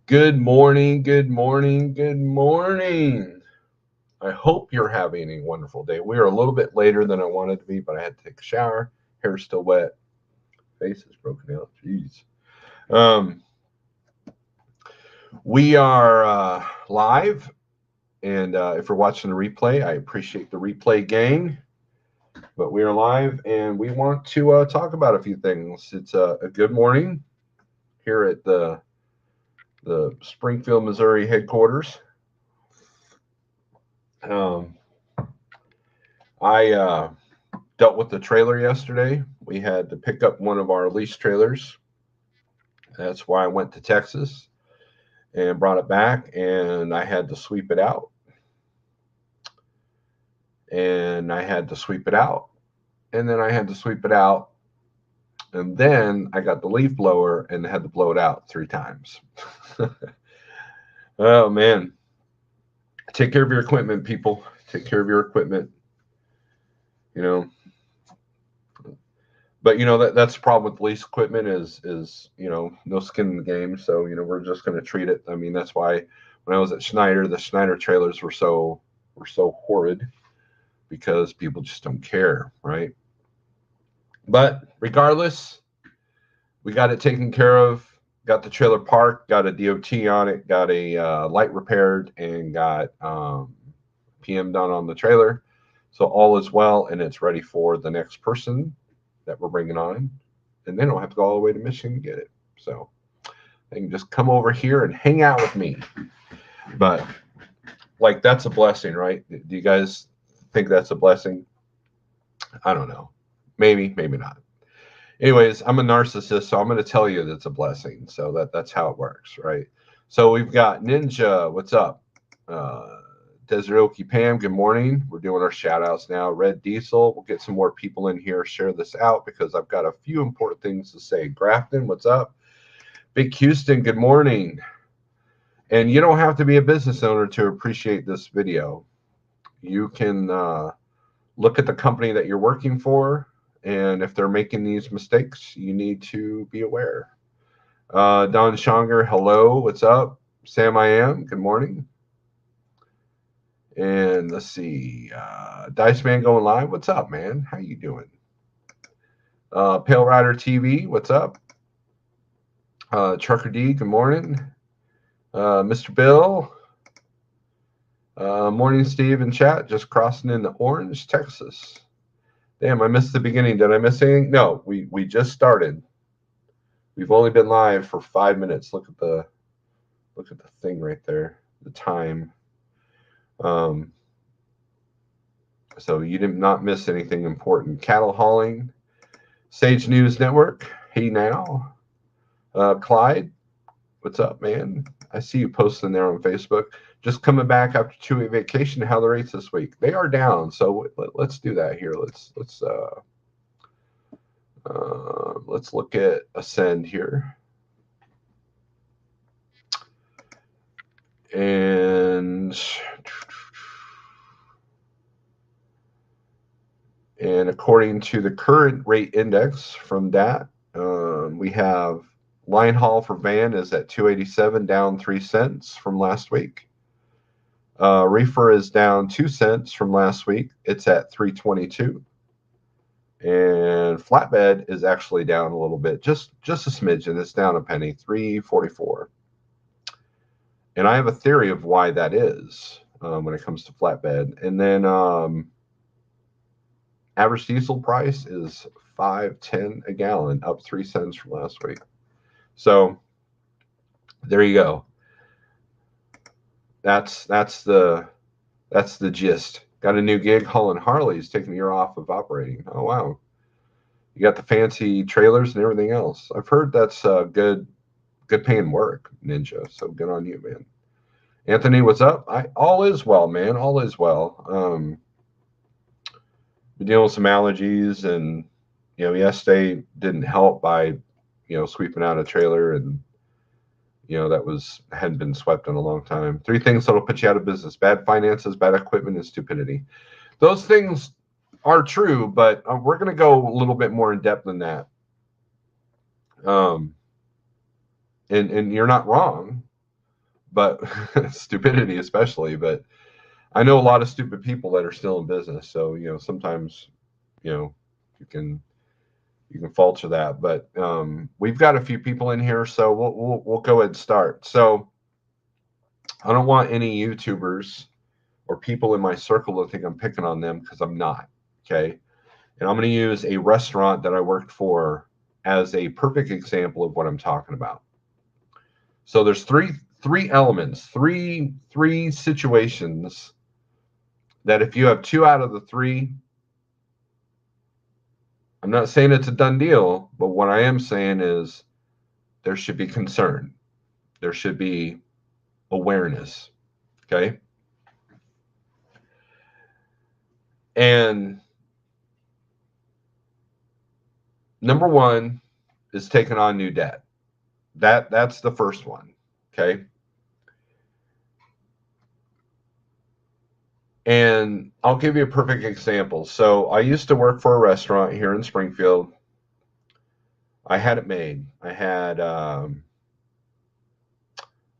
Good morning, good morning, good morning. I hope you're having a wonderful day. We are a little bit later than I wanted to be, but I had to take a shower. Hair's still wet. Face is broken out. Jeez. Um, we are live, and if you're watching the replay, I appreciate the replay gang. But we are live, and we want to talk about a few things. It's a good morning here at the Springfield, Missouri headquarters. Um, I dealt with the trailer yesterday. We had to pick up one of our lease trailers. That's why I went to Texas and brought it back, and I had to sweep it out. And I had to sweep it out. And then I had to sweep it out. And then I got the leaf blower and had to blow it out 3 times. Oh, man. Take care of your equipment, people. Take care of your equipment. You know, but that's the problem with lease equipment is no skin in the game. So we're just going to treat it. I mean, that's why when I was at Schneider, the Schneider trailers were so horrid because people just don't care, right? But regardless, we got it taken care of. Got the trailer parked, got a DOT on it, got a light repaired, and got PM done on the trailer. So all is well, and it's ready for the next person that we're bringing on, and they don't have to go all the way to Michigan to get it. So they can just come over here and hang out with me. But like, that's a blessing, right? Do you guys think that's a blessing? I don't know. Maybe, maybe not. Anyways, I'm a narcissist, so I'm going to tell you that's a blessing. So that's how it works, right? So we've got Ninja. What's up? Deseroki Pam, good morning. We're doing our shout outs now. Red Diesel, we'll get some more people in here, share this out because I've got a few important things to say. Grafton, what's up? Big Houston, good morning. And you don't have to be a business owner to appreciate this video. You can look at the company that you're working for, and if they're making these mistakes, you need to be aware. Don Shonger, hello, what's up? Sam I am, good morning. And let's see, Dice Man going live. What's up, man? How you doing? Pale Rider TV, what's up? Trucker D, good morning. Mr. Bill, morning, Steve in chat. Just crossing into Orange, Texas. Damn, I missed the beginning. Did I miss anything? No, we just started. We've only been live for 5 minutes. Look at the thing right there, the time. So you did not miss anything important. Cattle hauling, Sage News Network. Hey now, Clyde, what's up, man? I see you posting there on Facebook. Just coming back after 2-week vacation. How the rates this week? They are down. So let's do that here. Let's look at Ascend here. And according to the current rate index from that, we have line haul for van is at 287, down 3 cents from last week. Reefer is down 2 cents from last week. It's at 322. And flatbed is actually down a little bit, just a smidgen. It's down a penny, 344. And I have a theory of why that is when it comes to flatbed. And then average diesel price is $5.10 a gallon, up 3 cents from last week. So there you go. That's the gist. Got a new gig hauling Harleys, taking a year off of operating. Oh wow. You got the fancy trailers and everything else. I've heard that's good paying work, Ninja. So good on you, man. Anthony, what's up? All is well, man. All is well. Been dealing with some allergies, and yesterday didn't help by sweeping out a trailer, and that hadn't been swept in a long time. 3 things that'll put you out of business: bad finances, bad equipment, and stupidity. Those things are true, but we're going to go a little bit more in depth than that. And you're not wrong. but stupidity especially. But I know a lot of stupid people that are still in business. So, sometimes, you can falter that. But we've got a few people in here, so we'll go ahead and start. So I don't want any YouTubers or people in my circle to think I'm picking on them, because I'm not. Okay. And I'm going to use a restaurant that I worked for as a perfect example of what I'm talking about. So there's three elements, three situations that if you have 2 out of the 3, I'm not saying it's a done deal, but what I am saying is there should be concern. There should be awareness. Okay. And number 1 is taking on new debt. That's the first one. Okay. And I'll give you a perfect example. So I used to work for a restaurant here in Springfield. I had it made. I had a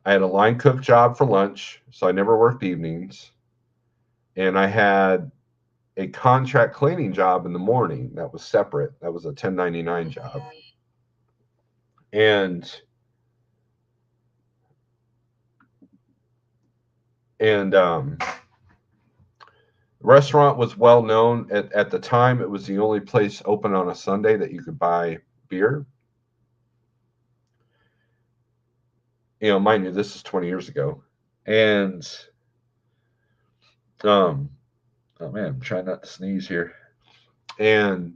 line cook job for lunch, so I never worked evenings. And I had a contract cleaning job in the morning that was separate. That was a 1099 job. And the restaurant was well known at the time. It was the only place open on a Sunday that you could buy beer. Mind you, this is 20 years ago. And oh man, I'm trying not to sneeze here. And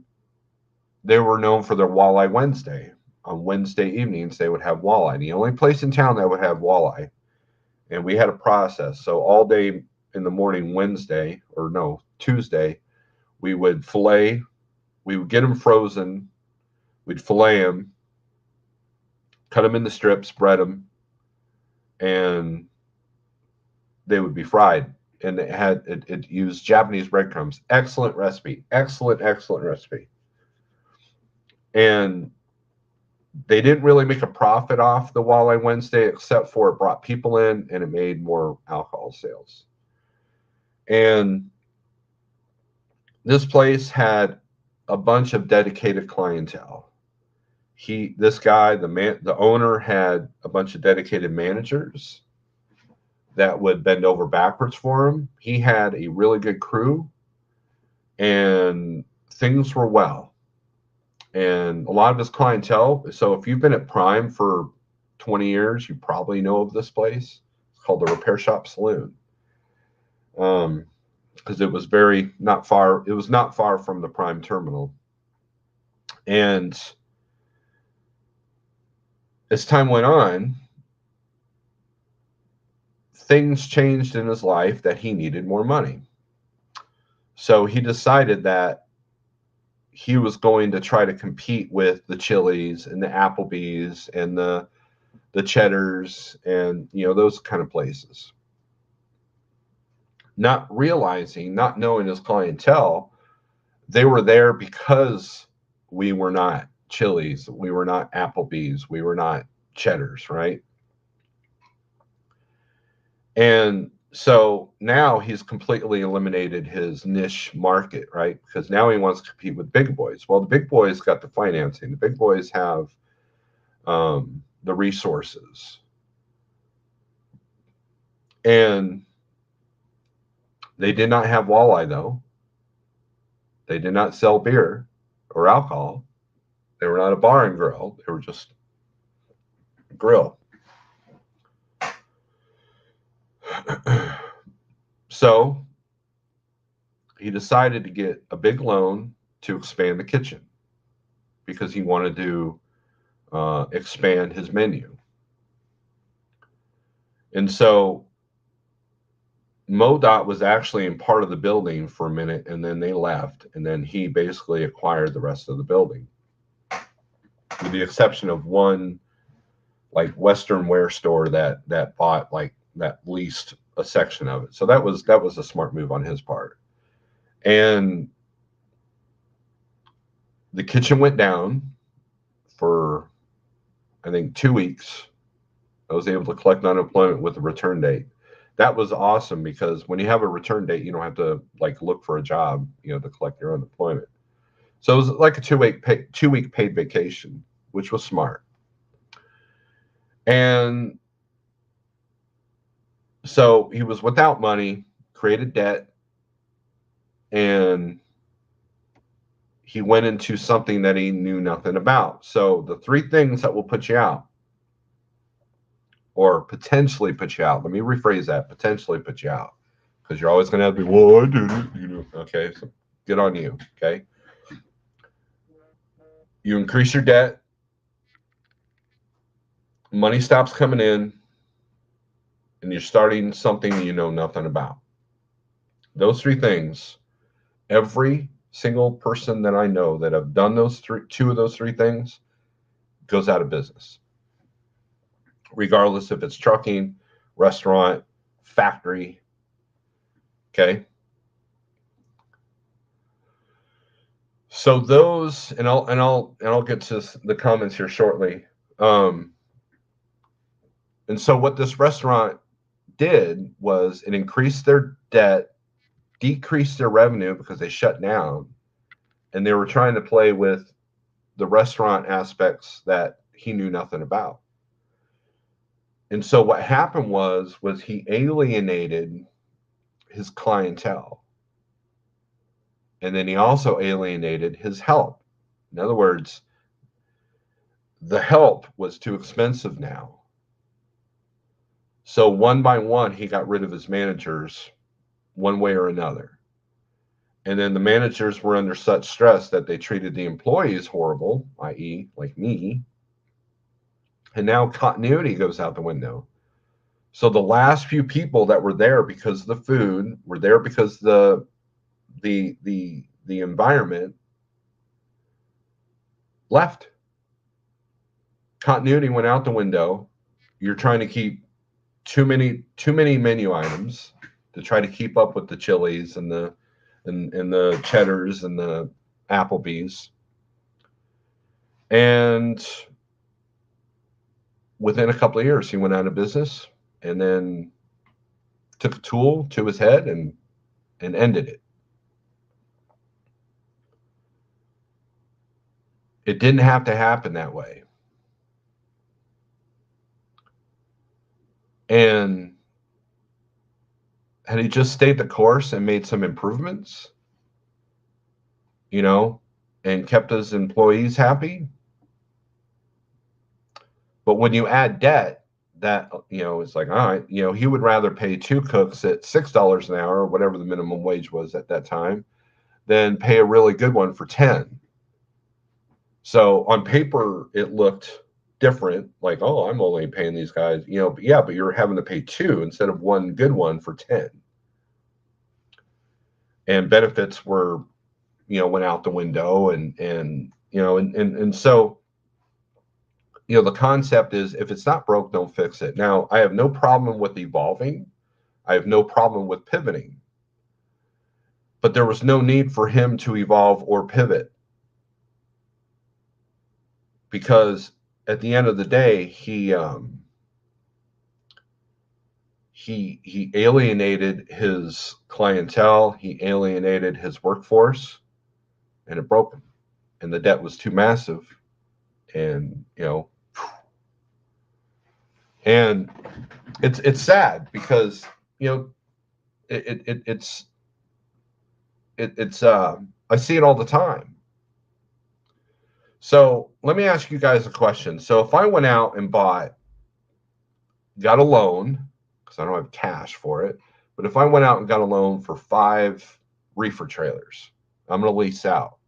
they were known for their Walleye Wednesday. On Wednesday evenings, they would have walleye. The only place in town that would have walleye. And we had a process. So all day in the morning, Tuesday, we would fillet. We would get them frozen. We'd fillet them, cut them into strips, bread them, and they would be fried. And it used Japanese breadcrumbs. Excellent recipe. Excellent recipe. And they didn't really make a profit off the Walleye Wednesday, except for it brought people in and it made more alcohol sales. And this place had a bunch of dedicated clientele. This guy, the owner, had a bunch of dedicated managers that would bend over backwards for him. He had a really good crew, and things were well. And a lot of his clientele. So if you've been at Prime for 20 years, you probably know of this place. It's called the Repair Shop Saloon. Because it was not far. It was not far from the Prime terminal. And as time went on, things changed in his life that he needed more money. So he decided that he was going to try to compete with the Chili's and the Applebee's and the Cheddars and those kind of places. Not knowing his clientele, they were there because we were not Chili's, we were not Applebee's, we were not Cheddars, right? And so now he's completely eliminated his niche market, right? Because now he wants to compete with big boys. Well, the big boys got the financing. The big boys have the resources. And they did not have walleye, though. They did not sell beer or alcohol. They were not a bar and grill. They were just a grill. So he decided to get a big loan to expand the kitchen because he wanted to expand his menu. And so MoDOT was actually in part of the building for a minute, and then they left, and then he basically acquired the rest of the building, with the exception of one like Western wear store that bought that leased a section of it. So that was a smart move on his part. And the kitchen went down for, I think, 2 weeks. I was able to collect unemployment with a return date. That was awesome because when you have a return date, you don't have to like look for a job, to collect your unemployment. So it was like a 2 week paid vacation, which was smart. And so he was without money, created debt, and he went into something that he knew nothing about. So the three things that will put you out, or potentially put you out. Let me rephrase that: potentially put you out, because you're always going to have to be, well, I did it, Okay, so good on you. Okay, you increase your debt, money stops coming in, and you're starting something you know nothing about. Those three things, every single person that I know that have done two of those three things goes out of business, regardless if it's trucking, restaurant, factory. Okay. So those, and I'll get to the comments here shortly. And so what this restaurant did was it increased their debt, decreased their revenue because they shut down, and they were trying to play with the restaurant aspects that he knew nothing about. And so what happened was he alienated his clientele. And then he also alienated his help. In other words, the help was too expensive now. So one by one, he got rid of his managers one way or another. And then the managers were under such stress that they treated the employees horrible, i.e., like me. And now continuity goes out the window. So the last few people that were there because of the food, were there because the environment, left. Continuity went out the window. You're trying to keep too many menu items to try to keep up with the Chili's and the Cheddars and the Applebee's. And within a couple of years, he went out of business and then took a tool to his head and ended it. It didn't have to happen that way. And had he just stayed the course and made some improvements, and kept his employees happy. But when you add debt, that, it's like, all right, he would rather pay two cooks at $6 an hour, or whatever the minimum wage was at that time, than pay a really good one for 10. So on paper, it looked different. Like, oh, I'm only paying these guys, but yeah, but you're having to pay two instead of one good one for 10. And benefits were, went out the window, and so, the concept is, if it's not broke, don't fix it. Now, I have no problem with evolving. I have no problem with pivoting. But there was no need for him to evolve or pivot, because at the end of the day, he alienated his clientele, he alienated his workforce, and it broke him. And the debt was too massive. And and it's sad because it's I see it all the time. So let me ask you guys a question. So if I went out and got a loan, because I don't have cash for it, but if I went out and got a loan for 5 reefer trailers, I'm going to lease out.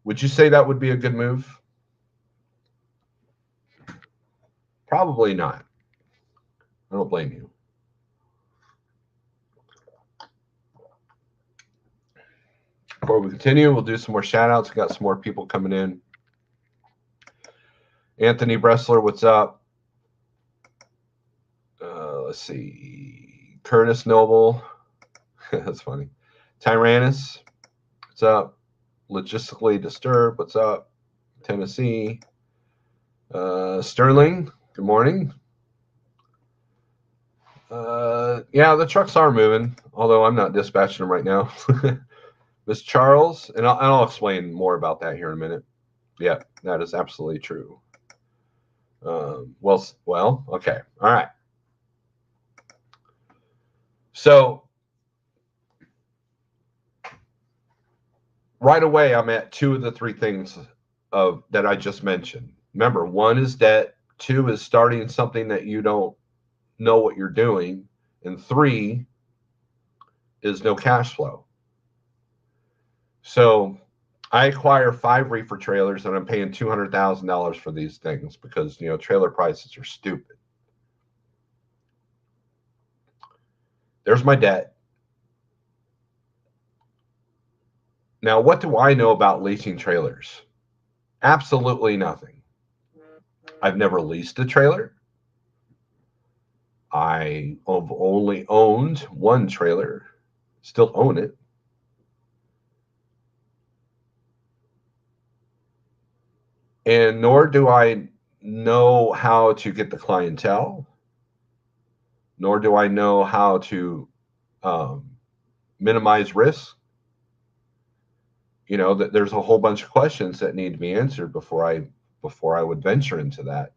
Would you say that would be a good move? Probably not. I don't blame you. Before we continue, we'll do some more shout outs. We got some more people coming in. Anthony Bressler, what's up? Let's see. Curtis Noble. That's funny. Tyrannus, what's up? Logistically Disturbed, what's up? Tennessee. Sterling, good morning. Yeah, the trucks are moving, although I'm not dispatching them right now. Miss Charles, and I'll explain more about that here in a minute. Yeah, that is absolutely true. Well, okay, all right. So right away, I'm at two of the three things of that I just mentioned. Remember, one is debt, two is starting something that you don't know what you're doing, and three is no cash flow. So I acquire 5 reefer trailers and I'm paying $200,000 for these things because trailer prices are stupid. There's my debt. Now, what do I know about leasing trailers? Absolutely nothing. I've never leased a trailer. I have only owned one trailer, still own it. And nor do I know how to get the clientele, nor do I know how to minimize risk. That there's a whole bunch of questions that need to be answered before I would venture into that,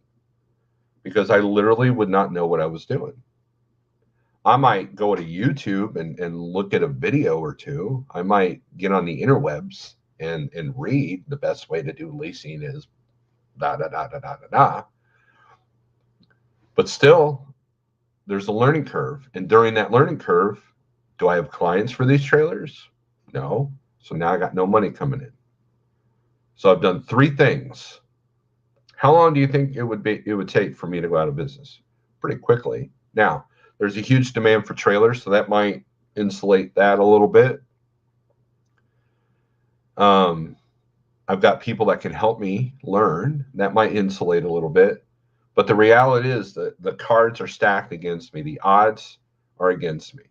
because I literally would not know what I was doing. I might go to YouTube and look at a video or two. I might get on the interwebs and read the best way to do leasing is da da da da da da da. But still, there's a learning curve, and during that learning curve, do I have clients for these trailers? No. So now I got no money coming in. So I've done 3 things. How long do you think it would take for me to go out of business? Pretty quickly. Now, there's a huge demand for trailers, so that might insulate that a little bit. I've got people that can help me learn. That might insulate a little bit. But the reality is that the cards are stacked against me. The odds are against me.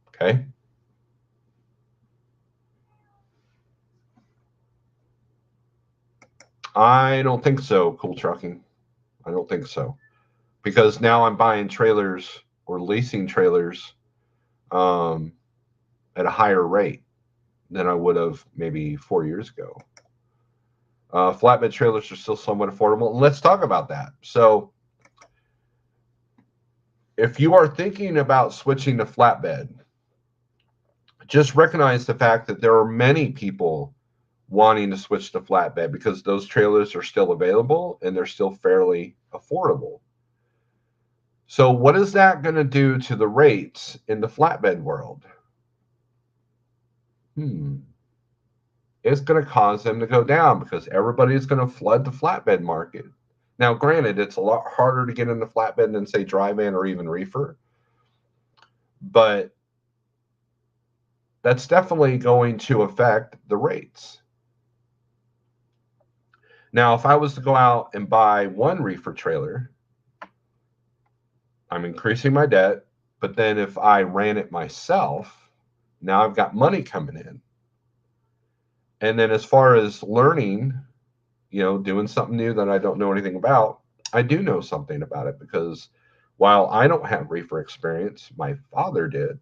Okay? I don't think so, Cool Trucking. I don't think so. Because now I'm buying trailers or leasing trailers at a higher rate than I would have maybe 4 years ago. Flatbed trailers are still somewhat affordable. And let's talk about that. So if you are thinking about switching to flatbed, just recognize the fact that there are many people wanting to switch to flatbed because those trailers are still available and they're still fairly affordable. So what is that going to do to the rates in the flatbed world? It's going to cause them to go down because everybody's going to flood the flatbed market. Now, granted, it's a lot harder to get into flatbed than, say, dry van or even reefer, but that's definitely going to affect the rates. Now, if I was to go out and buy one reefer trailer, I'm increasing my debt, but then if I ran it myself, now I've got money coming in. And then as far as learning, doing something new that I don't know anything about, I do know something about it because while I don't have reefer experience, my father did.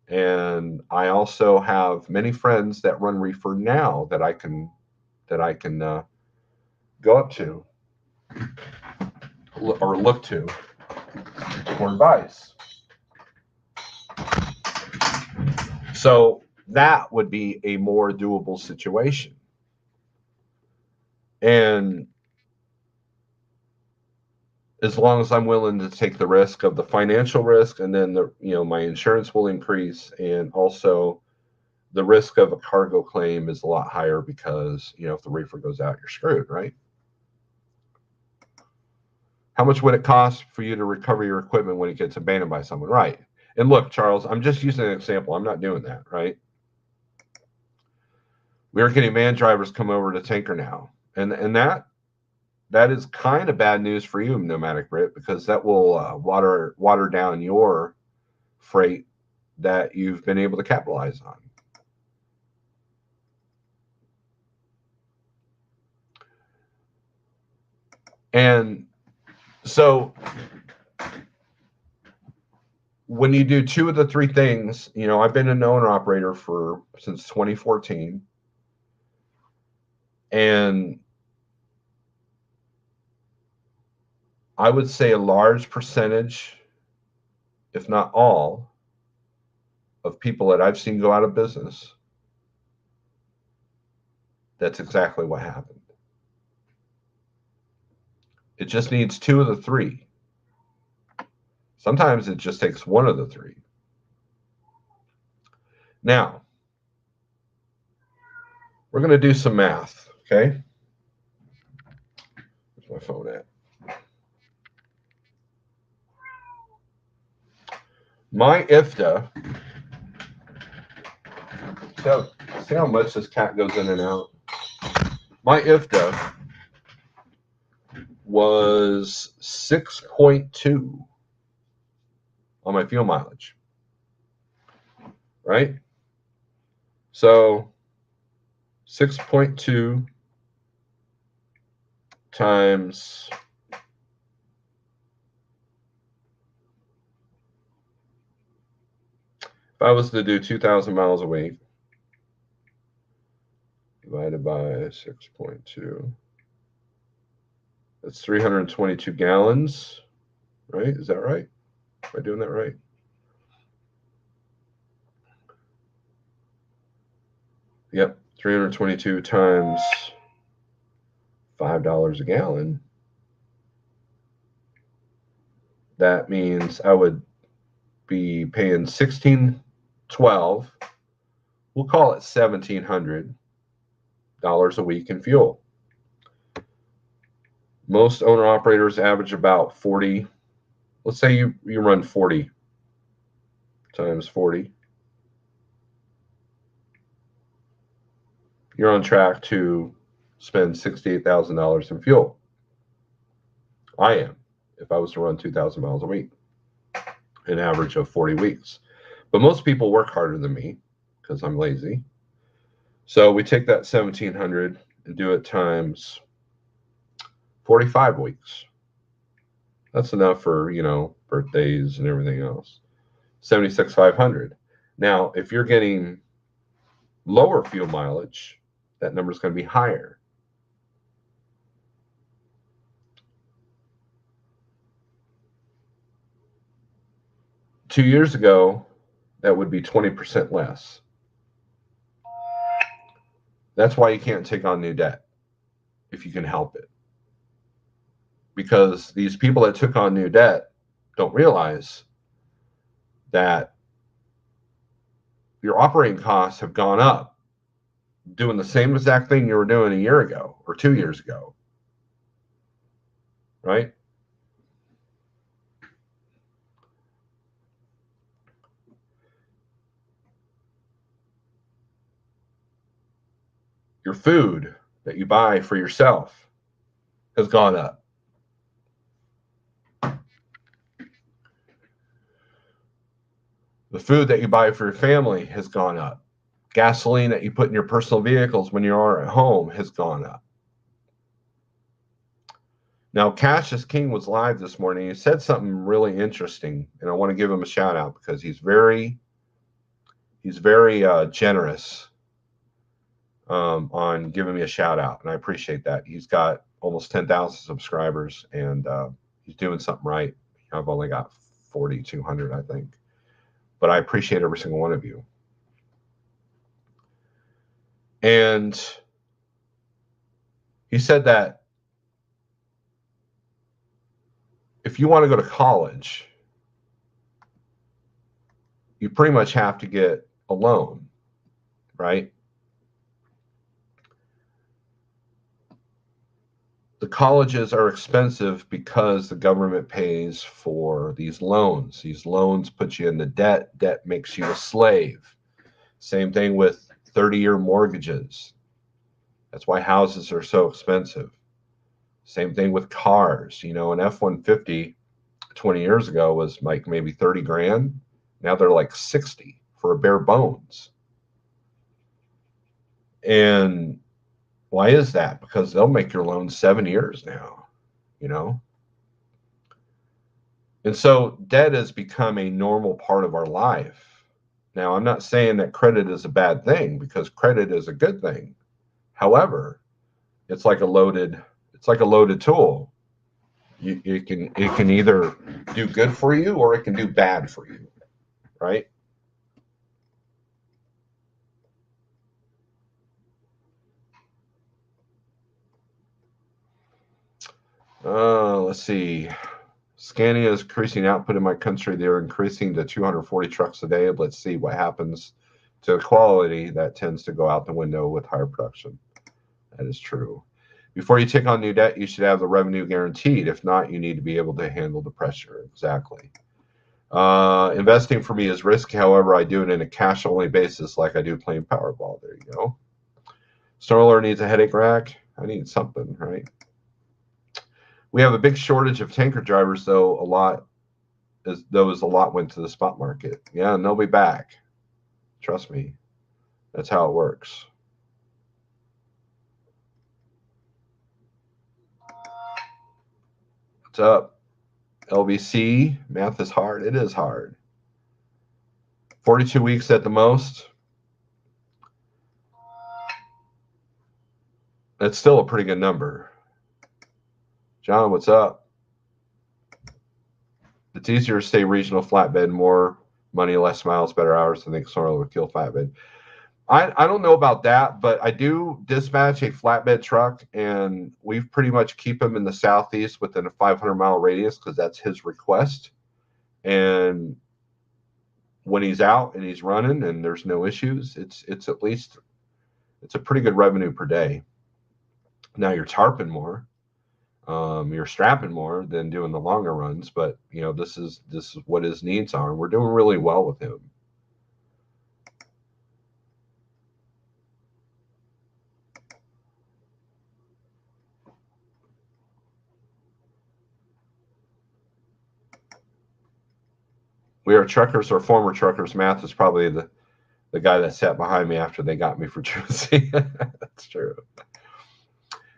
And I also have many friends that run reefer now that I can go up to or look to for advice. So that would be a more doable situation. And as long as I'm willing to take the risk of the financial risk, and then my insurance will increase, and also the risk of a cargo claim is a lot higher because if the reefer goes out, you're screwed, right? How much would it cost for you to recover your equipment when it gets abandoned by someone? Right. And look, Charles, I'm just using an example. I'm not doing that, right? We are getting van drivers come over to Tanker now, and that is kind of bad news for you, Nomadic Brit, because that will water down your freight that you've been able to capitalize on. And So when you do two of the three things, I've been an owner operator since 2014, and I would say a large percentage, if not all, of people that I've seen go out of business, that's exactly what happened. It just needs two of the three. Sometimes it just takes one of the three. Now, we're going to do some math, okay? Where's my phone at? My IFTA, see how much this cat goes in and out? My IFTA was 6.2 on my fuel mileage, right? So 6.2 times if I was to do 2,000 miles a week divided by 6.2, that's 322 gallons, right? Is that right? Am I doing that right? Yep, 322 times $5 a gallon. That means I would be paying $16.12. We'll call it $1,700 a week in fuel. Most owner operators average about 40. Let's say you run 40 times 40. You're on track to spend $68,000 in fuel. I am, if I was to run 2,000 miles a week, an average of 40 weeks. But most people work harder than me because I'm lazy. So we take that 1,700 and do it times 45 weeks. That's enough for, birthdays and everything else. 76,500. Now, if you're getting lower fuel mileage, that number is going to be higher. Two years ago, that would be 20% less. That's why you can't take on new debt if you can help it. Because these people that took on new debt don't realize that your operating costs have gone up doing the same exact thing you were doing a year ago or 2 years ago, right? Your food that you buy for yourself has gone up. The food that you buy for your family has gone up. Gasoline that you put in your personal vehicles when you are at home has gone up. Now, Cassius King was live this morning. He said something really interesting, and I want to give him a shout out because he's very generous on giving me a shout out, and I appreciate that. He's got almost 10,000 subscribers, and he's doing something right. I've only got 4,200, I think, but I appreciate every single one of you. And he said that if you want to go to college, you pretty much have to get a loan, right? The colleges are expensive because the government pays for these loans. These loans put you into debt. Debt makes you a slave. Same thing with 30-year mortgages. That's why houses are so expensive. Same thing with cars. An F-150 20 years ago was like maybe 30 grand. Now they're like 60 for a bare bones. And why is that? Because they'll make your loan 7 years now, And so debt has become a normal part of our life. Now, I'm not saying that credit is a bad thing, because credit is a good thing. However, it's like a loaded tool. It can either do good for you or it can do bad for you, right? Let's see. Scania is increasing output in my country. They're increasing to 240 trucks a day. Let's see what happens to the quality. That tends to go out the window with higher production. That is true. Before you take on new debt, you should have the revenue guaranteed. If not, you need to be able to handle the pressure. Exactly. Investing for me is risky. However, I do it in a cash-only basis like I do playing Powerball. There you go. Snorelord needs a headache rack. I need something, right? We have a big shortage of tanker drivers, though. A lot went to the spot market. Yeah, and they'll be back. Trust me. That's how it works. What's up? LBC, math is hard. It is hard. 42 weeks at the most. That's still a pretty good number. John, what's up? It's easier to stay regional flatbed, more money, less miles, better hours. I think Snorelord would kill flatbed. I don't know about that, but I do dispatch a flatbed truck, and we pretty much keep him in the southeast within a 500-mile radius because that's his request. And when he's out and he's running and there's no issues, it's at least it's a pretty good revenue per day. Now you're tarping more, you're strapping more than doing the longer runs, but this is what his needs are, and we're doing really well with him. We are truckers or former truckers. Math is probably the guy that sat behind me after they got me for choosing. That's true.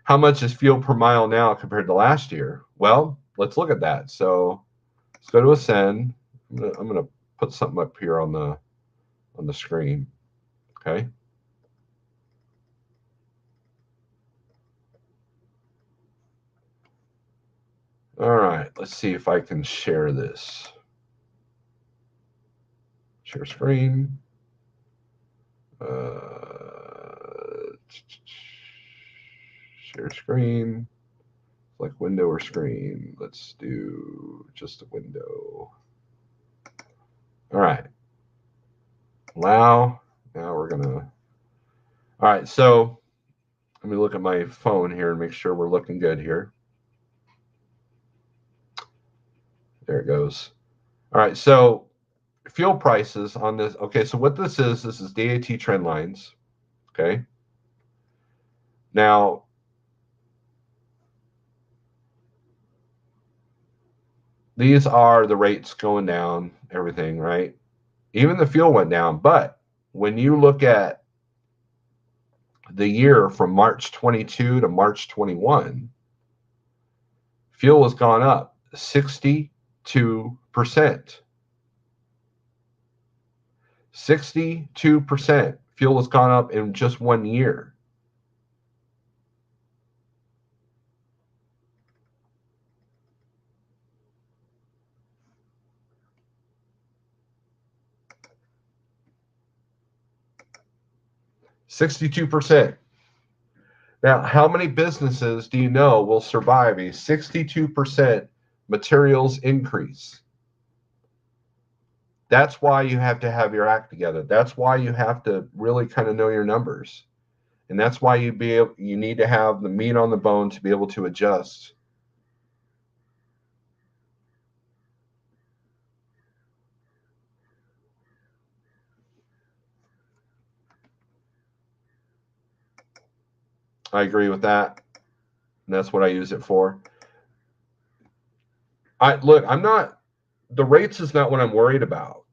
How much is fuel per mile now compared to last year? Well, let's look at that. So let's go to Ascend. I'm gonna put something up here on the screen. Okay. All right. Let's see if I can share this. Share screen. Share screen. Like window or screen. Let's do just a window. All right. Allow. Now we're gonna. All right. So let me look at my phone here and make sure we're looking good here. There it goes. All right. So fuel prices on this. Okay. So what this is DAT trend lines. Okay. Now, these are the rates going down, everything, right? Even the fuel went down. But when you look at the year from March 22 to March 21, fuel has gone up 62%. 62% fuel has gone up in just 1 year. %. Now, how many businesses do you know will survive a 62% materials increase? That's why you have to have your act together. That's why you have to really kind of know your numbers. And that's why you need to have the meat on the bone to be able to adjust. I agree with that. And that's what I use it for. The rates is not what I'm worried about.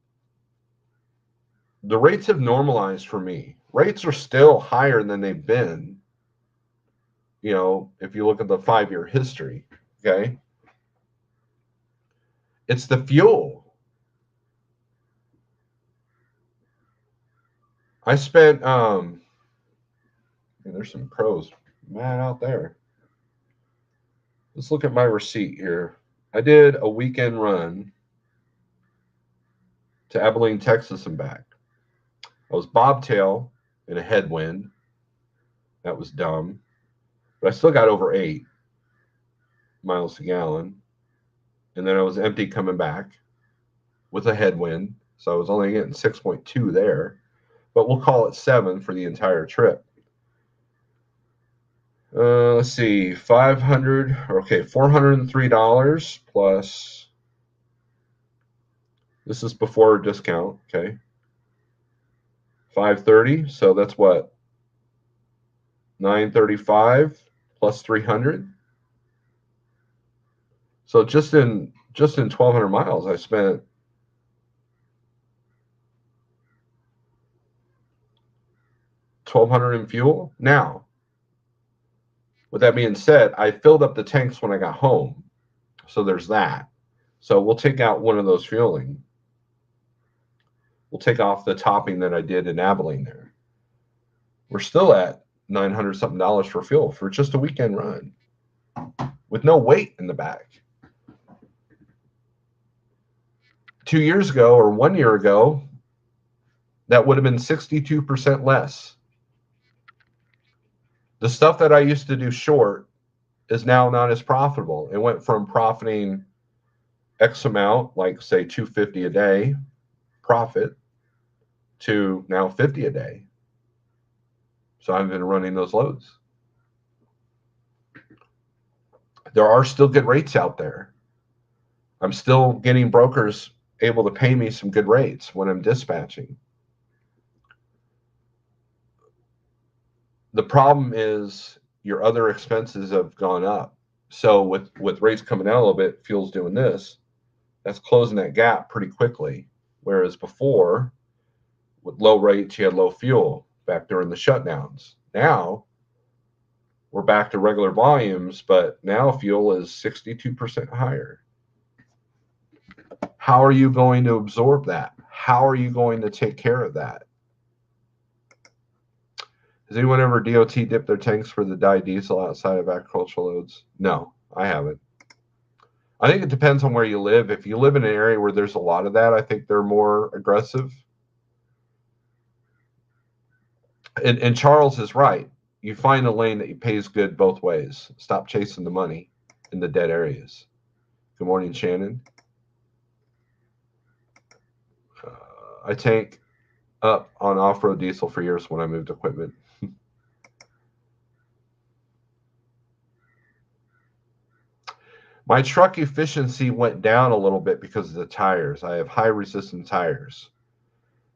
The rates have normalized for me. Rates are still higher than they've been, if you look at the 5-year history, okay? It's the fuel. I spent there's some pros mad out there. Let's look at my receipt here. I did a weekend run to Abilene, Texas and back. I was bobtail in a headwind. That was dumb. But I still got over 8 miles a gallon. And then I was empty coming back with a headwind. So I was only getting 6.2 there. But we'll call it 7 for the entire trip. Let's see, $403 plus, this is before discount, okay, $530, so that's what, $935 plus 300. So just in 1,200 miles, I spent $1,200 in fuel. Now, with that being said, I filled up the tanks when I got home. So there's that. So we'll take out one of those fueling. We'll take off the topping that I did in Abilene there. We're still at $900 something for fuel for just a weekend run with no weight in the back. 2 years ago or 1 year ago, that would have been 62% less. The stuff that I used to do short is now not as profitable. It went from profiting X amount, like say $250 a day profit, to now $50 a day. So I've been running those loads. There are still good rates out there. I'm still getting brokers able to pay me some good rates when I'm dispatching. The problem is your other expenses have gone up. So with rates coming down a little bit, fuel's doing this. That's closing that gap pretty quickly. Whereas before, with low rates, you had low fuel back during the shutdowns. Now, we're back to regular volumes, but now fuel is 62% higher. How are you going to absorb that? How are you going to take care of that? Has anyone ever DOT dipped their tanks for the dyed diesel outside of agricultural loads? No, I haven't. I think it depends on where you live. If you live in an area where there's a lot of that, I think they're more aggressive. And Charles is right. You find a lane that pays good both ways. Stop chasing the money in the dead areas. Good morning, Shannon. I tank up on off-road diesel for years when I moved equipment. My truck efficiency went down a little bit because of the tires. I have high resistance tires.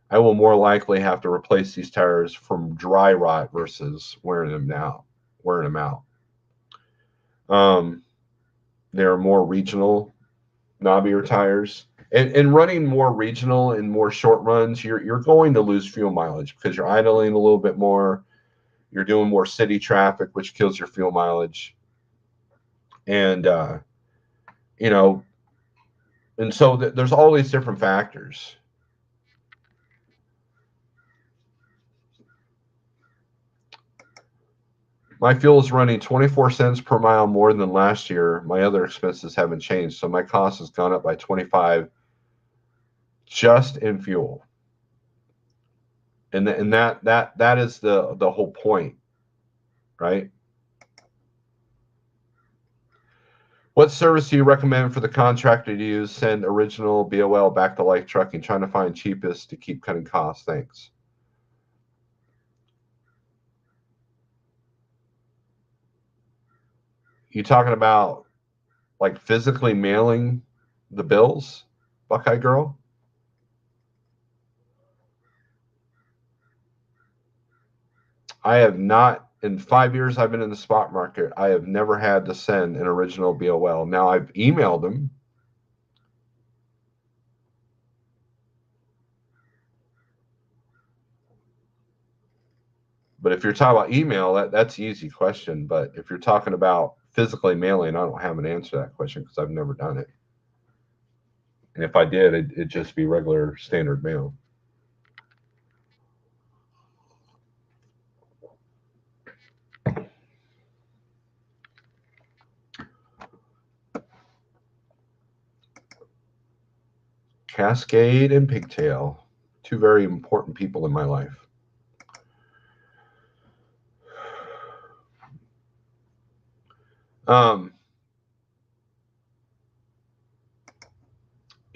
I will more likely have to replace these tires from dry rot versus wearing them out. They're more regional, knobbier tires. And running more regional and more short runs, you're going to lose fuel mileage because you're idling a little bit more. You're doing more city traffic, which kills your fuel mileage. And and so there's all these different factors. My fuel is running 24 cents per mile more than last year. My other expenses haven't changed, so my cost has gone up by 25 just in fuel. And that is the whole point, right? What service do you recommend for the contractor to use? Send original BOL back to Life Trucking, trying to find cheapest to keep cutting costs. Thanks. You talking about like physically mailing the bills, Buckeye Girl? I have not, in 5 years I've been in the spot market, I have never had to send an original BOL. Now I've emailed them. But if you're talking about email, that's an easy question. But if you're talking about physically mailing, I don't have an answer to that question because I've never done it. And if I did, it'd just be regular standard mail. Cascade and Pigtail, two very important people in my life.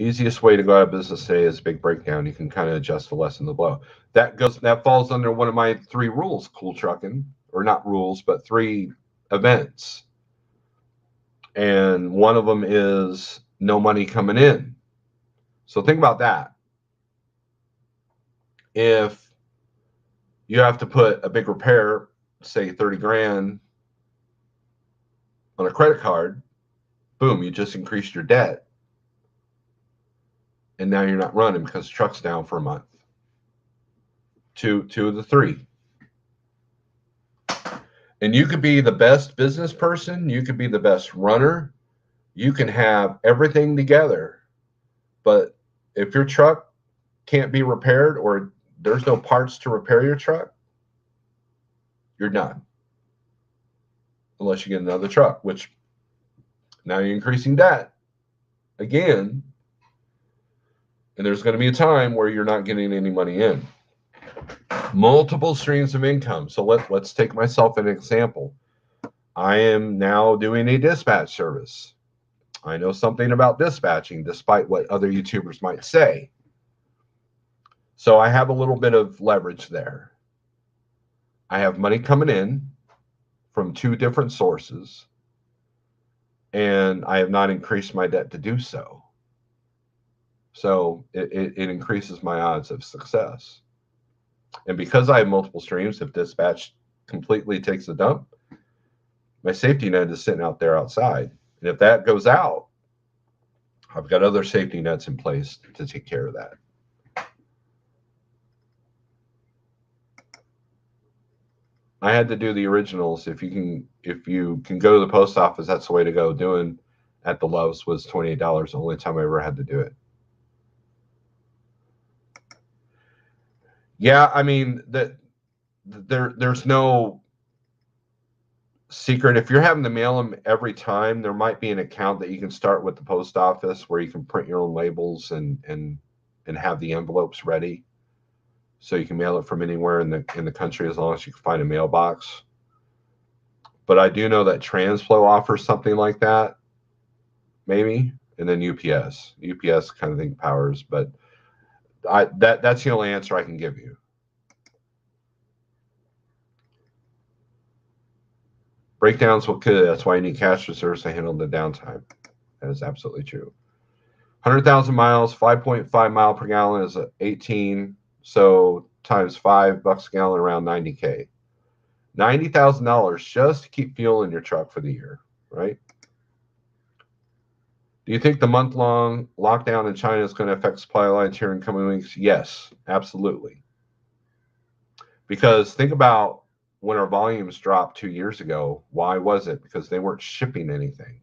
Easiest way to go out of business today is big breakdown. You can kind of adjust the lessen the blow. That falls under one of my 3 rules, cool trucking, or not rules, but 3 events. And one of them is no money coming in. So think about that. If you have to put a big repair, say 30 grand on a credit card, boom, you just increased your debt. And now you're not running because the truck's down for a month. Two of the 3. And you could be the best business person, you could be the best runner, you can have everything together. But if your truck can't be repaired or there's no parts to repair your truck, you're done. Unless you get another truck, which now you're increasing debt again. And there's going to be a time where you're not getting any money in. Multiple streams of income. So let's take myself an example. I am now doing a dispatch service. I know something about dispatching, despite what other YouTubers might say. So I have a little bit of leverage there. I have money coming in from 2 different sources, and I have not increased my debt to do so. So it increases my odds of success. And because I have multiple streams, if dispatch completely takes a dump, my safety net is sitting out there outside. And if that goes out, I've got other safety nets in place to take care of that. I had to do the originals. If you can go to the post office, that's the way to go. Doing at the Loves was $28. The only time I ever had to do it. Yeah, I mean there's no secret. If you're having to mail them every time, there might be an account that you can start with the post office where you can print your own labels and have the envelopes ready, so you can mail it from anywhere in the country as long as you can find a mailbox. But I do know that Transflow offers something like that, maybe, and then UPS kind of thing powers. But that's the only answer I can give you. Breakdowns will kill you. That's why you need cash reserves to handle the downtime. That is absolutely true. 100,000 miles, 5.5 mile per gallon is 18. So times $5 a gallon, around 90K. $90,000 just to keep fuel in your truck for the year, right? Do you think the month-long lockdown in China is going to affect supply lines here in coming weeks? Yes, absolutely. Because think about when our volumes dropped 2 years ago. Why was it? Because they weren't shipping anything.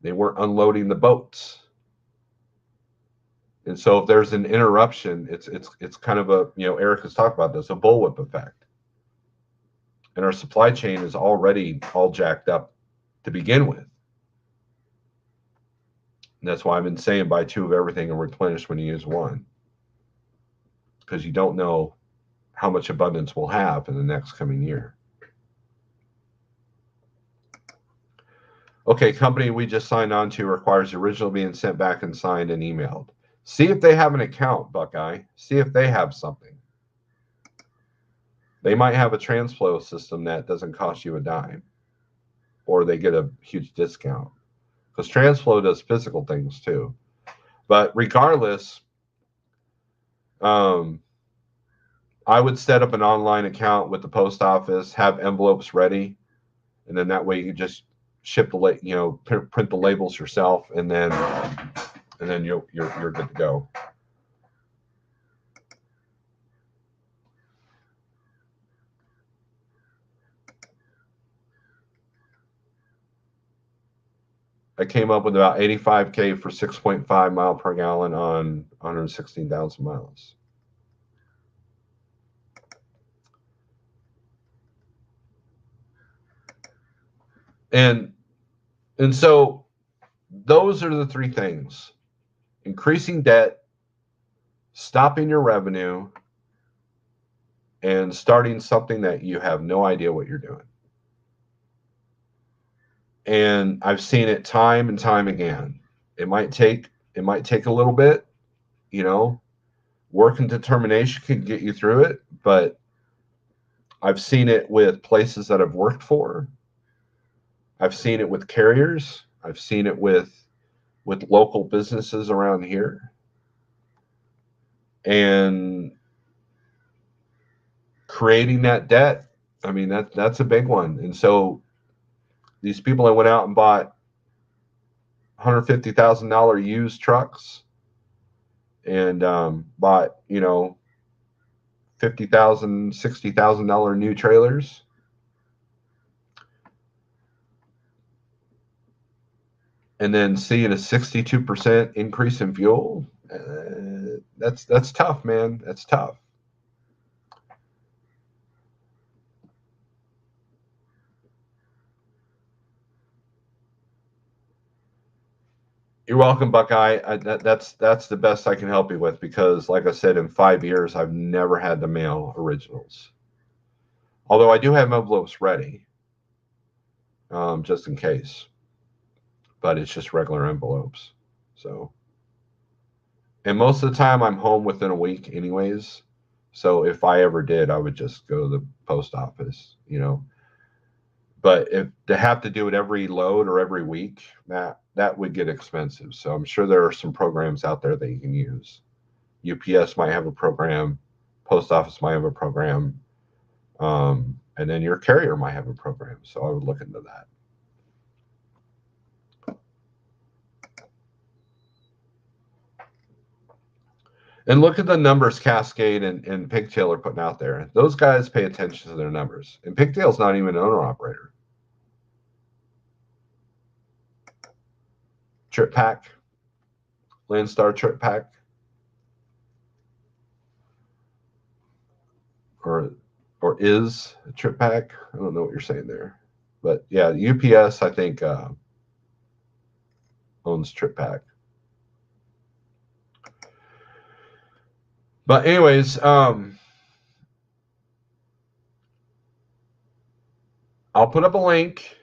They weren't unloading the boats. And so if there's an interruption, it's kind of a, Eric has talked about this, a bullwhip effect. And our supply chain is already all jacked up to begin with. And that's why I've been saying buy 2 of everything and replenish when you use 1. Because you don't know how much abundance we'll have in the next coming year. Okay, company we just signed on to requires the original being sent back and signed and emailed. See if they have an account, Buckeye. See if they have something. They might have a Transflow system that doesn't cost you a dime, or they get a huge discount. Because Transflow does physical things too. But regardless, I would set up an online account with the post office, have envelopes ready, and then that way you can just ship the print the labels yourself, and then you're good to go. I came up with about 85K for 6.5 mile per gallon on 116,000 miles. And so those are the three things: increasing debt, stopping your revenue, and starting something that you have no idea what you're doing. And I've seen it time and time again. It might take a little bit, you know, work and determination can get you through it, but I've seen it with places that I've worked for. I've seen it with carriers. I've seen it with local businesses around here. And creating that debt, I mean, that's a big one. And so these people that went out and bought $150,000 used trucks and bought, you know, $50,000, $60,000 new trailers. And then seeing a 62% increase in fuel, that's tough, man. That's tough. You're welcome, Buckeye. That's the best I can help you with, because, like I said, in 5 years, I've never had to mail originals. Although I do have envelopes ready, just in case. But it's just regular envelopes. So, and most of the time, I'm home within a week, anyways. So if I ever did, I would just go to the post office, you know. But if to have to do it every load or every week, that would get expensive. So I'm sure there are some programs out there that you can use. UPS might have a program, post office might have a program, and then your carrier might have a program. So I would look into that. And look at the numbers Cascade and Pigtail are putting out there. Those guys pay attention to their numbers. And Pigtail's not even an owner-operator. Trip Pack, Landstar Trip Pack, or is a Trip Pack. I don't know what you're saying there. But yeah, UPS, I think, owns Trip Pack. But anyways, I'll put up a link.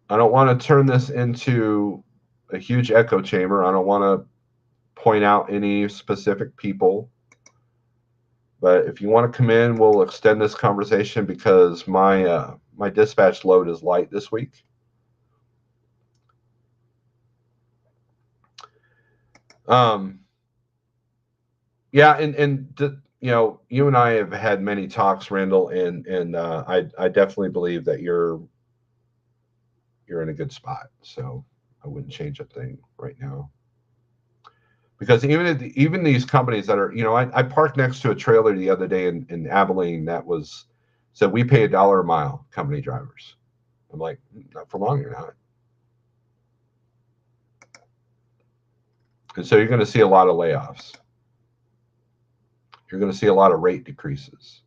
I don't want to turn this into a huge echo chamber. I don't want to point out any specific people. But if you want to come in, we'll extend this conversation, because my my dispatch load is light this week. Yeah, and you know, you and I have had many talks, Randall, and I definitely believe that you're in a good spot. So I wouldn't change a thing right now. Because even these companies that are, you know, I parked next to a trailer the other day in Abilene that said we pay $1 a mile, company drivers. I'm like, not for long, you're not. And so you're going to see a lot of layoffs. You're going to see a lot of rate decreases.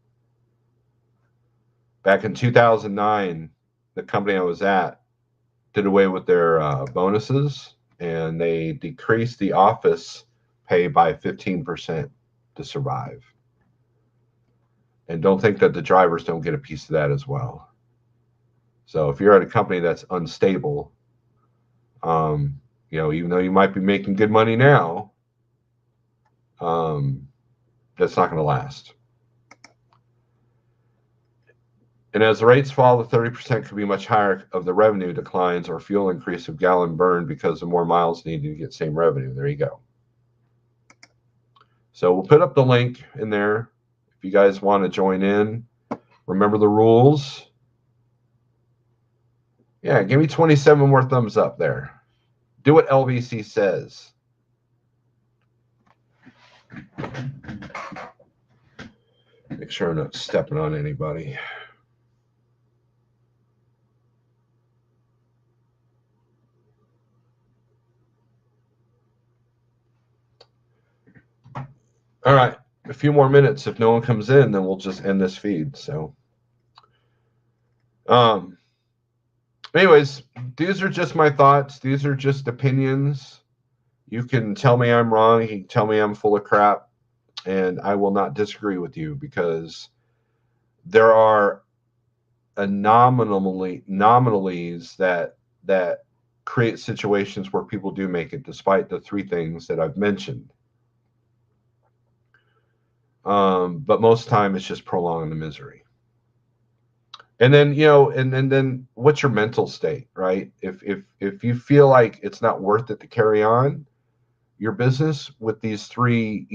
Back in 2009, the company I was at did away with their bonuses, and they decreased the office pay by 15% to survive. And don't think that the drivers don't get a piece of that as well. So if you're at a company that's unstable, you know, even though you might be making good money now, that's not going to last. And as the rates fall, the 30% could be much higher of the revenue declines or fuel increase of gallon burned, because the more miles needed to get same revenue. There you go. So we'll put up the link in there if you guys want to join in. Remember the rules. Yeah, give me 27 more thumbs up there. Do what LVC says. Make sure I'm not stepping on anybody. All right. A few more minutes. If no one comes in, then we'll just end this feed. So, anyways, these are just my thoughts. These are just opinions. You can tell me I'm wrong. You can tell me I'm full of crap, and I will not disagree with you because there are anomalies that create situations where people do make it, despite the three things that I've mentioned. But most of the time, it's just prolonging the misery. And then, and then what's your mental state, right? If you feel like it's not worth it to carry on your business with these three,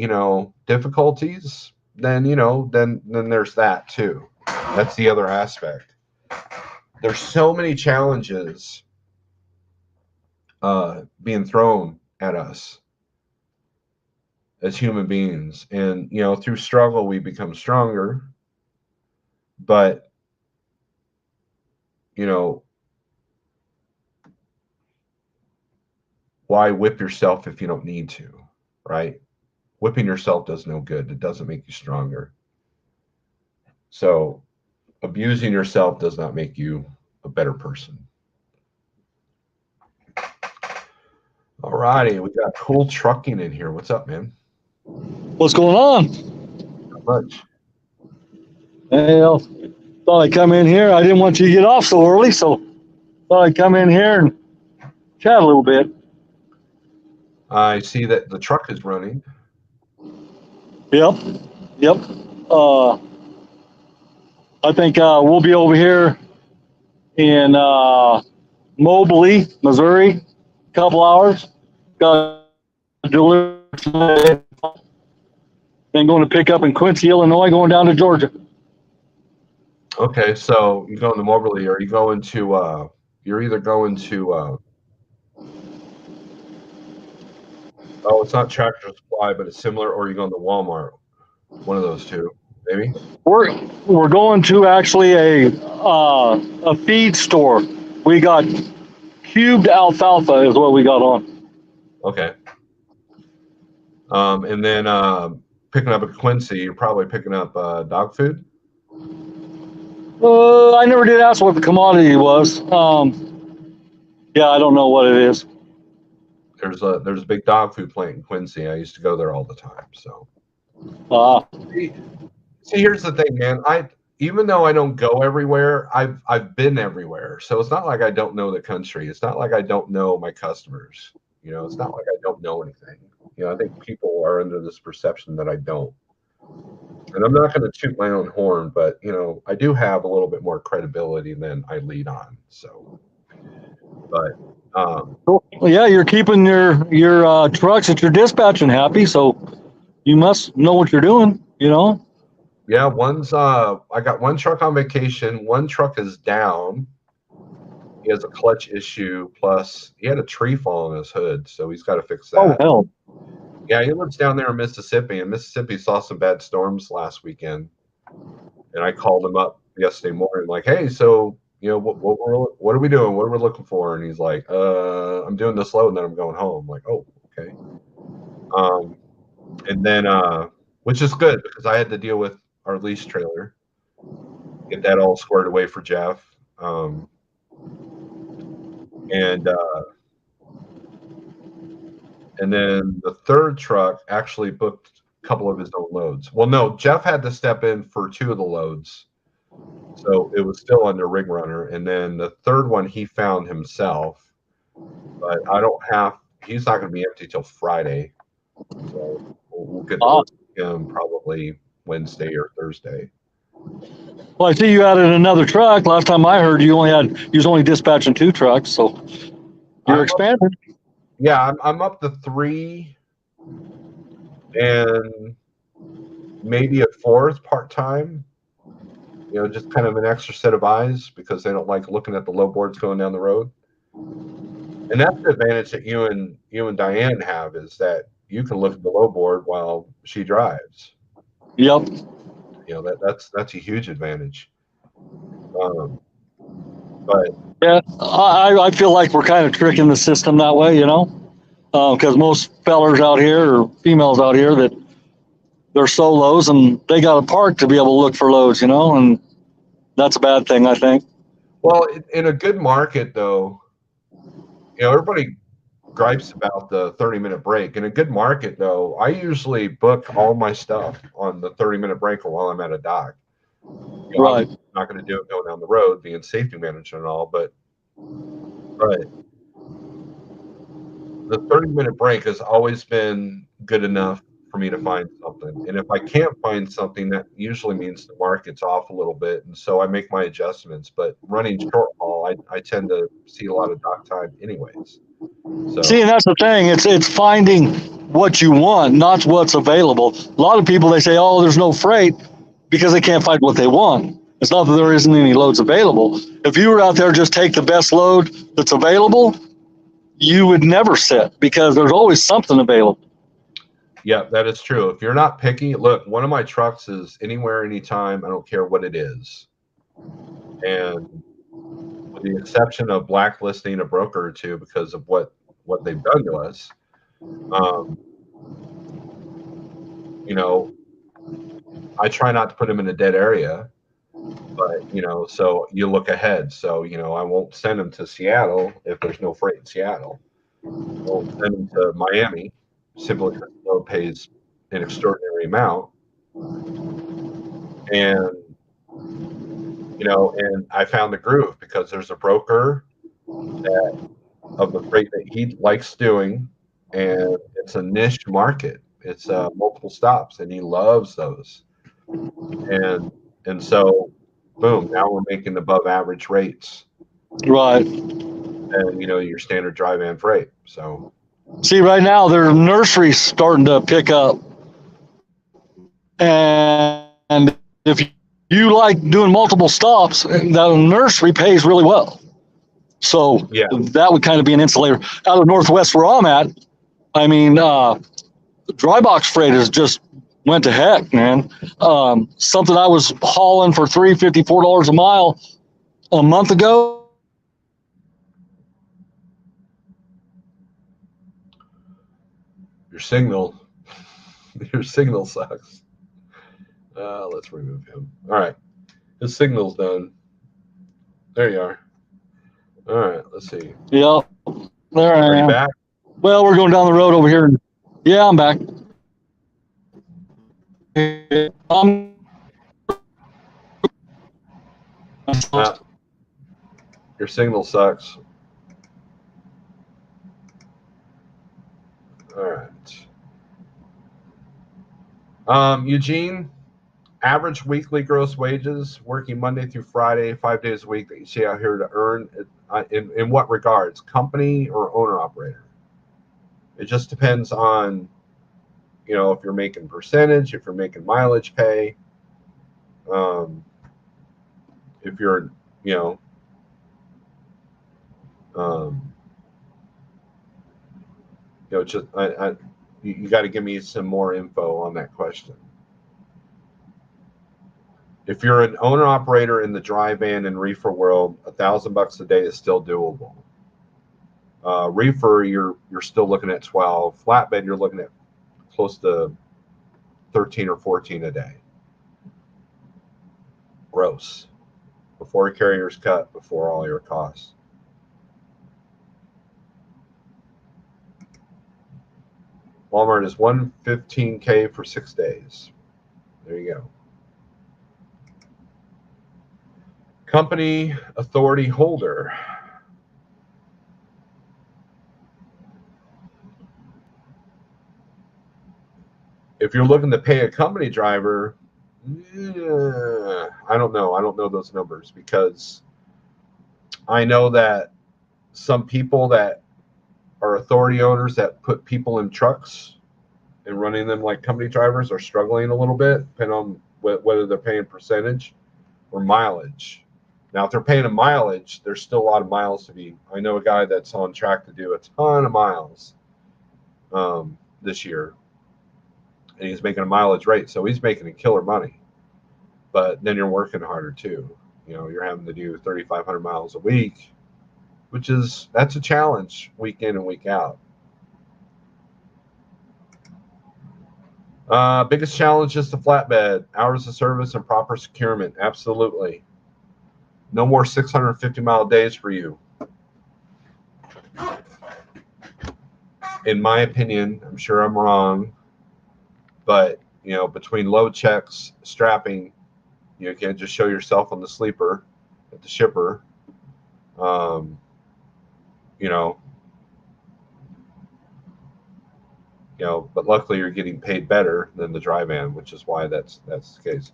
difficulties, then, then there's that too. That's the other aspect. There's so many challenges being thrown at us as human beings, and through struggle we become stronger. But why whip yourself if you don't need to, right? Whipping yourself does no good. It doesn't make you stronger. So abusing yourself does not make you a better person. All righty, we got Cool Trucking in here. What's up, man? What's going on? Not much. Well, thought I'd come in here. I didn't want you to get off so early, so thought I'd come in here and chat a little bit. I see that the truck is running. Yep. I think we'll be over here in Mobley, Missouri, a couple hours. Got to deliver today. Then going to pick up in Quincy, Illinois, going down to Georgia. Okay, so you're going to Moberly. Are you going to? You're either going to. Oh, it's not Tractor Supply, but it's similar. Or you're going to Walmart. One of those two, maybe. We're going to actually a feed store. We got cubed alfalfa is what we got on. Okay. And then picking up at Quincy, you're probably picking up dog food. I never did ask what the commodity was. Yeah, I don't know what it is. There's a big dog food plant in Quincy. I used to go there all the time. So. See, here's the thing, man. Even though I don't go everywhere, I've been everywhere. So it's not like I don't know the country. It's not like I don't know my customers. It's not like I don't know anything. I think people are under this perception that I don't. And I'm not going to toot my own horn, but I do have a little bit more credibility than I lead on. So, but yeah, you're keeping your trucks that you're dispatching happy, so you must know what you're doing. Yeah, I got one truck on vacation. One truck is down. He has a clutch issue. Plus, he had a tree fall on his hood, so he's got to fix that. Oh hell! Yeah, he lives down there in Mississippi, and Mississippi saw some bad storms last weekend. And I called him up yesterday morning, like, "Hey, so what are we doing? What are we looking for?" And he's like, "I'm doing this load, and then I'm going home." I'm like, "Oh, okay." And then, which is good because I had to deal with our lease trailer, get that all squared away for Jeff. And then the third truck actually booked a couple of his own loads. Well, no, Jeff had to step in for two of the loads. So it was still under Rig Runner. And then the third one he found himself. But he's not going to be empty till Friday. So we'll get to him probably Wednesday or Thursday. Well, I see you added another truck. Last time I heard you was only dispatching two trucks, so you're expanding. Yeah, I'm up to 3 and maybe a fourth part-time. Just kind of an extra set of eyes because they don't like looking at the low boards going down the road. And that's the advantage that you and Diane have is that you can look at the low board while she drives. Yep. That's a huge advantage. But yeah, I feel like we're kind of tricking the system that way, because most fellers out here or females out here that they're solos and they got to park to be able to look for loads, and that's a bad thing, I think. Well, in a good market, though, everybody gripes about the 30-minute break. In a good market, though, I usually book all my stuff on the 30-minute break or while I'm at a dock. Right. I'm not going to do it going down the road, being safety manager and all, but the 30-minute break has always been good enough for me to find something. And if I can't find something, that usually means the market's off a little bit. And so I make my adjustments. But running short haul, I tend to see a lot of dock time anyways. So See, and that's the thing. It's finding what you want, not what's available. A lot of people, they say, oh, there's no freight because they can't find what they want. It's not that there isn't any loads available. If you were out there just take the best load that's available, you would never sit because there's always something available. yeah, that is true. If you're not picky, look, one of my trucks is anywhere, anytime. I don't care what it is. And with the exception of blacklisting a broker or two because of what they've done to us, I try not to put them in a dead area. But, so you look ahead. So, I won't send them to Seattle if there's no freight in Seattle. I won't send them to Miami simply because the load pays an extraordinary amount. And, and I found the groove because there's a broker of the freight that he likes doing, and it's a niche market. It's multiple stops, and he loves those. And so, boom, now we're making above average rates. Right. And your standard dry van freight. So see, right now their nursery's starting to pick up, and if you like doing multiple stops, the nursery pays really well. So yeah, that would kind of be an insulator. Out of Northwest where I'm at, I mean, dry box freight has just went to heck, man. Something I was hauling for $354 a mile a month ago. your signal sucks. Let's remove him. All right, his signal's done. There you are. All right, let's see. Yep, there I am. Are you back? Well, we're going down the road over here. Yeah, I'm back. Your signal sucks. All right. Eugene, average weekly gross wages, working Monday through Friday, 5 days a week that you see out here to earn, in what regards, company or owner operator? It just depends on, if you're making percentage, if you're making mileage pay, if you're, just you got to give me some more info on that question. If you're an owner operator in the dry van and reefer world, $1,000 a day is still doable. Reefer, you're still looking at 12. Flatbed, you're looking at close to 13 or 14 a day. Gross. Before carrier's cut, before all your costs. Walmart is $115K for 6 days. There you go. Company authority holder. If you're looking to pay a company driver, I don't know. I don't know those numbers because I know that some people that are authority owners that put people in trucks and running them like company drivers are struggling a little bit, depending on whether they're paying percentage or mileage. Now, if they're paying a mileage, there's still a lot of miles to be. I know a guy that's on track to do a ton of miles this year, and he's making a mileage rate, so he's making a killer money. But then you're working harder too. You're having to do 3,500 miles a week, that's a challenge week in and week out. Biggest challenge is the flatbed, hours of service, and proper securement. Absolutely. No more 650-mile days for you. In my opinion, I'm sure I'm wrong, but between load checks, strapping, you can't just show yourself on the sleeper at the shipper. You know, but luckily you're getting paid better than the dry van, which is why that's the case.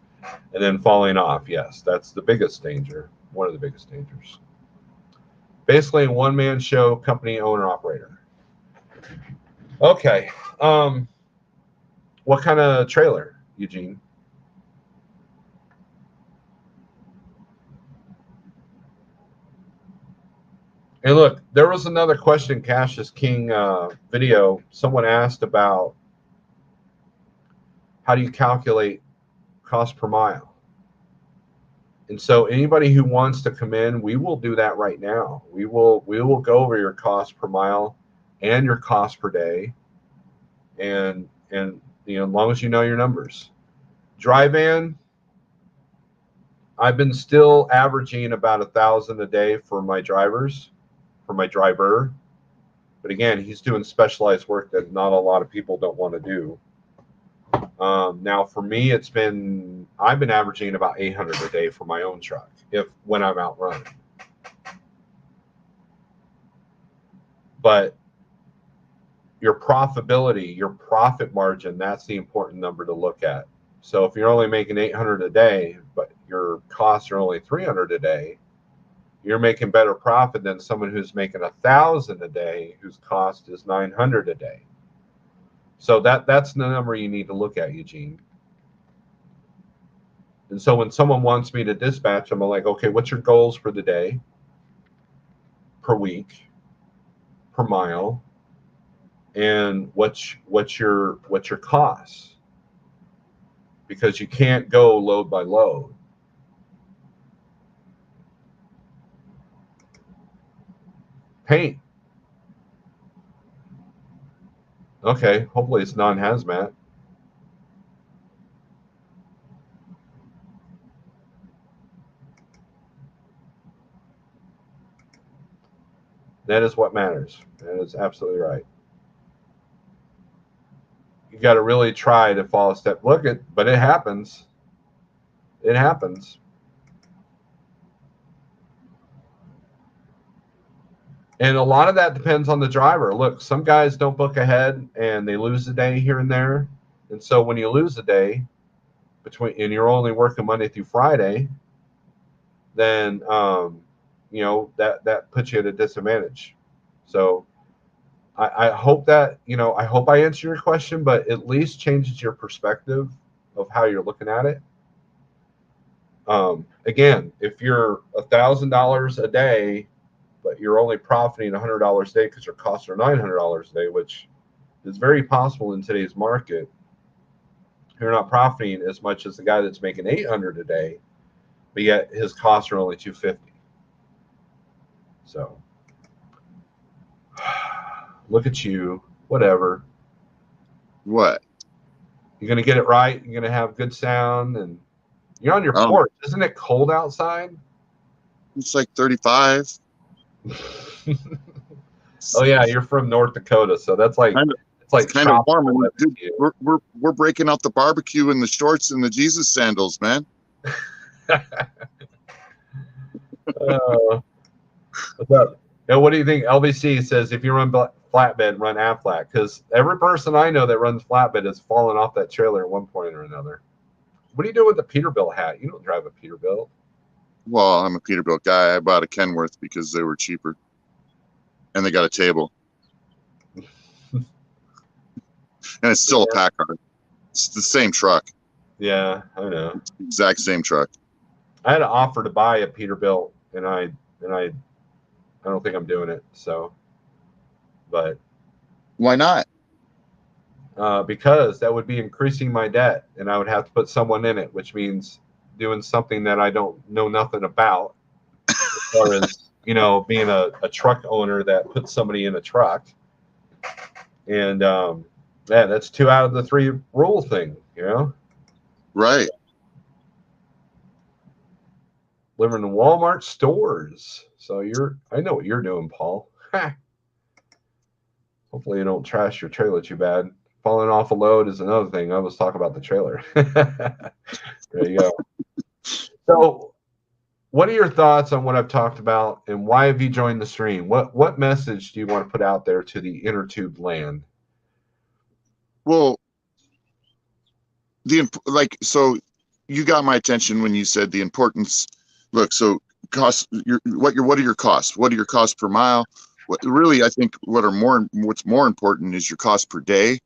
And then falling off, yes, that's the biggest danger. One of the biggest dangers. Basically, a one-man show, company owner operator. Okay. What kind of trailer, Eugene? And look, there was another question, Cash is King video. Someone asked about how do you calculate cost per mile? And so anybody who wants to come in, we will do that right now. We will go over your cost per mile and your cost per day. And as long as you know your numbers. Dry van, I've been still averaging about 1,000 a day for my drivers, for my driver. But again, he's doing specialized work that not a lot of people don't want to do. Now for me, I've been averaging about 800 a day for my own truck when I'm out running. But your profitability, your profit margin, that's the important number to look at. So if you're only making 800 a day, but your costs are only 300 a day, you're making better profit than someone who's making 1,000 a day, whose cost is 900 a day. So that's the number you need to look at, Eugene. And so when someone wants me to dispatch, I'm like, okay, what's your goals for the day, per week, per mile, and what's your costs? Because you can't go load by load. Paint. Okay, hopefully it's non-hazmat. That is what matters. That is absolutely right. You got to really try to follow step. But it happens. It happens. And a lot of that depends on the driver. Look, some guys don't book ahead and they lose a day here and there. And so when you lose a day and you're only working Monday through Friday, then that puts you at a disadvantage. So I hope that I hope I answer your question, but at least changes your perspective of how you're looking at it. Again, if you're $1,000 a day, but you're only profiting $100 a day because your costs are $900 a day, which is very possible in today's market. You're not profiting as much as the guy that's making $800 a day, but yet his costs are only $250. So look at you, whatever. What? You're gonna get it right. You're gonna have good sound, and you're on your porch. Isn't it cold outside? It's like 35. Oh yeah, you're from North Dakota, so that's like it's kind of warm. Dude, we're breaking out the barbecue and the shorts and the Jesus sandals, man. What's up? Now, what do you think? LBC says if you run flatbed, run Aflac, because every person I know that runs flatbed has fallen off that trailer at one point or another. What do you do with the Peterbilt hat? You don't drive a Peterbilt. Well, I'm a Peterbilt guy. I bought a Kenworth because they were cheaper, and they got a table, and it's still a Packard. It's the same truck. Yeah, I know. It's the exact same truck. I had an offer to buy a Peterbilt, and I don't think I'm doing it. So, but why not? Because that would be increasing my debt, and I would have to put someone in it, which means doing something that I don't know nothing about, as far as being a truck owner that puts somebody in a truck. And Yeah, that's 2 out of the 3 rule thing, you know? Right. Living in Walmart stores. So I know what you're doing, Paul. Hopefully you don't trash your trailer too bad. Falling off a load is another thing. I was talking about the trailer. There you go. So what are your thoughts on what I've talked about, and why have you joined the stream? What message do you want to put out there to the inner tube land? Well, so you got my attention when you said the importance. Look, so what are your costs? What are your costs per mile? What really, I think what's more important is your cost per day,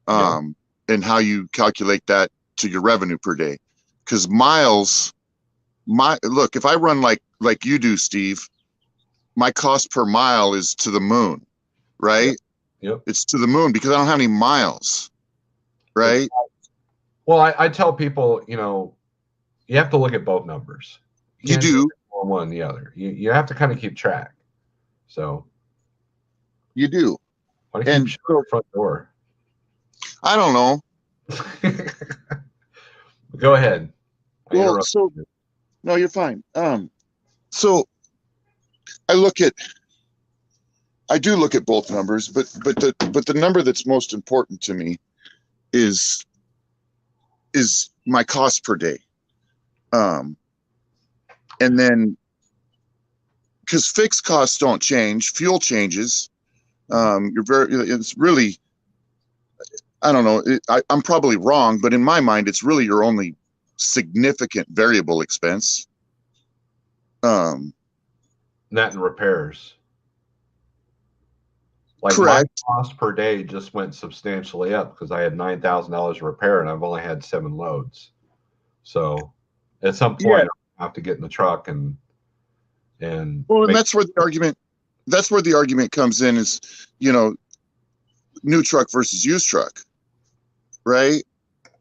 Yeah. and how you calculate that to your revenue per day. Because look, if I run like you do, Steve, my cost per mile is to the moon, right? Yep. It's to the moon because I don't have any miles, right? Well, I tell people, you have to look at both numbers. You Can't do. just pick one or the other. You have to kind of keep track. So You do. why do you keep shutting the front door? I don't know. Go ahead. Well, no, you're fine. So I do look at both numbers, but the number that's most important to me is my cost per day. And then, because fixed costs don't change, fuel changes. It's really, I don't know. I'm probably wrong, but in my mind, it's really your only significant variable expense. That and repairs. Like correct. My cost per day just went substantially up because I had $9,000 repair and I've only had 7 loads. So at some point, I have to get in the truck and well, and that's where the argument comes in is, new truck versus used truck, right?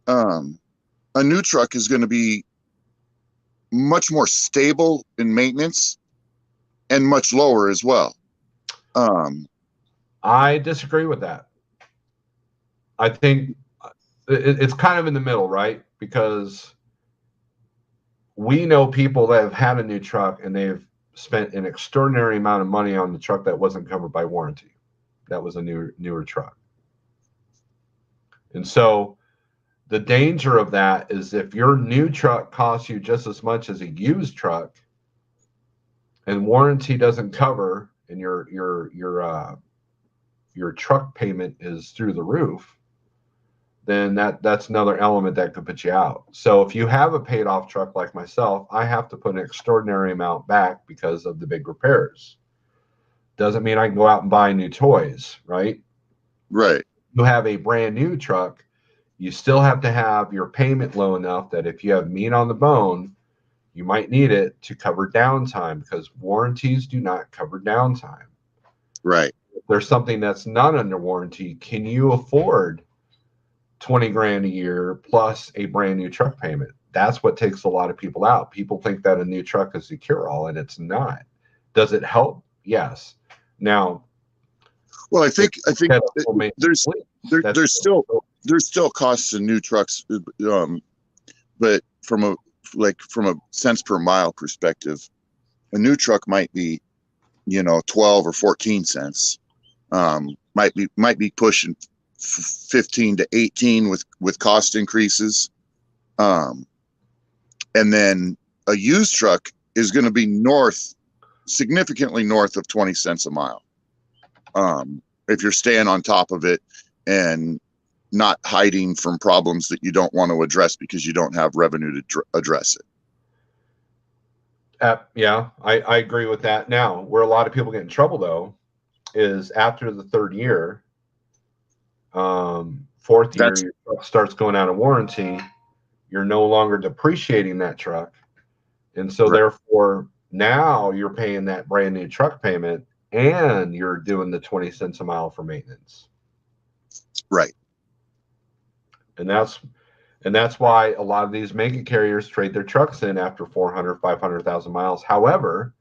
A new truck is going to be much more stable in maintenance and much lower as well. I disagree with that. I think it's kind of in the middle, right? Because we know people that have had a new truck and they've spent an extraordinary amount of money on the truck that wasn't covered by warranty. That was a newer truck. And so the danger of that is if your new truck costs you just as much as a used truck and warranty doesn't cover and your truck payment is through the roof, then that's another element that could put you out. So if you have a paid off truck like myself, I have to put an extraordinary amount back because of the big repairs. Doesn't mean I can go out and buy new toys, right? Right. You have a brand new truck, you still have to have your payment low enough that if you have meat on the bone, you might need it to cover downtime because warranties do not cover downtime. Right. If there's something that's not under warranty, can you afford 20 grand a year plus a brand new truck payment? That's what takes a lot of people out. People think that a new truck is the cure all, and it's not. Does it help? Yes. Now, well, I think there's still costs in new trucks, but from a cents per mile perspective, a new truck might be 12 or 14 cents, might be pushing 15 to 18 with cost increases, and then a used truck is going to be significantly north of 20 cents a mile, if you're staying on top of it and not hiding from problems that you don't want to address because you don't have revenue to address it. Yeah, I agree with that. Now, where a lot of people get in trouble, though, is after the 3rd year, 4th year, your truck starts going out of warranty. You're no longer depreciating that truck. And so, therefore, now you're paying that brand new truck payment and you're doing the 20 cents a mile for maintenance. Right. And that's why a lot of these mega carriers trade their trucks in after 400, 500,000 miles. However,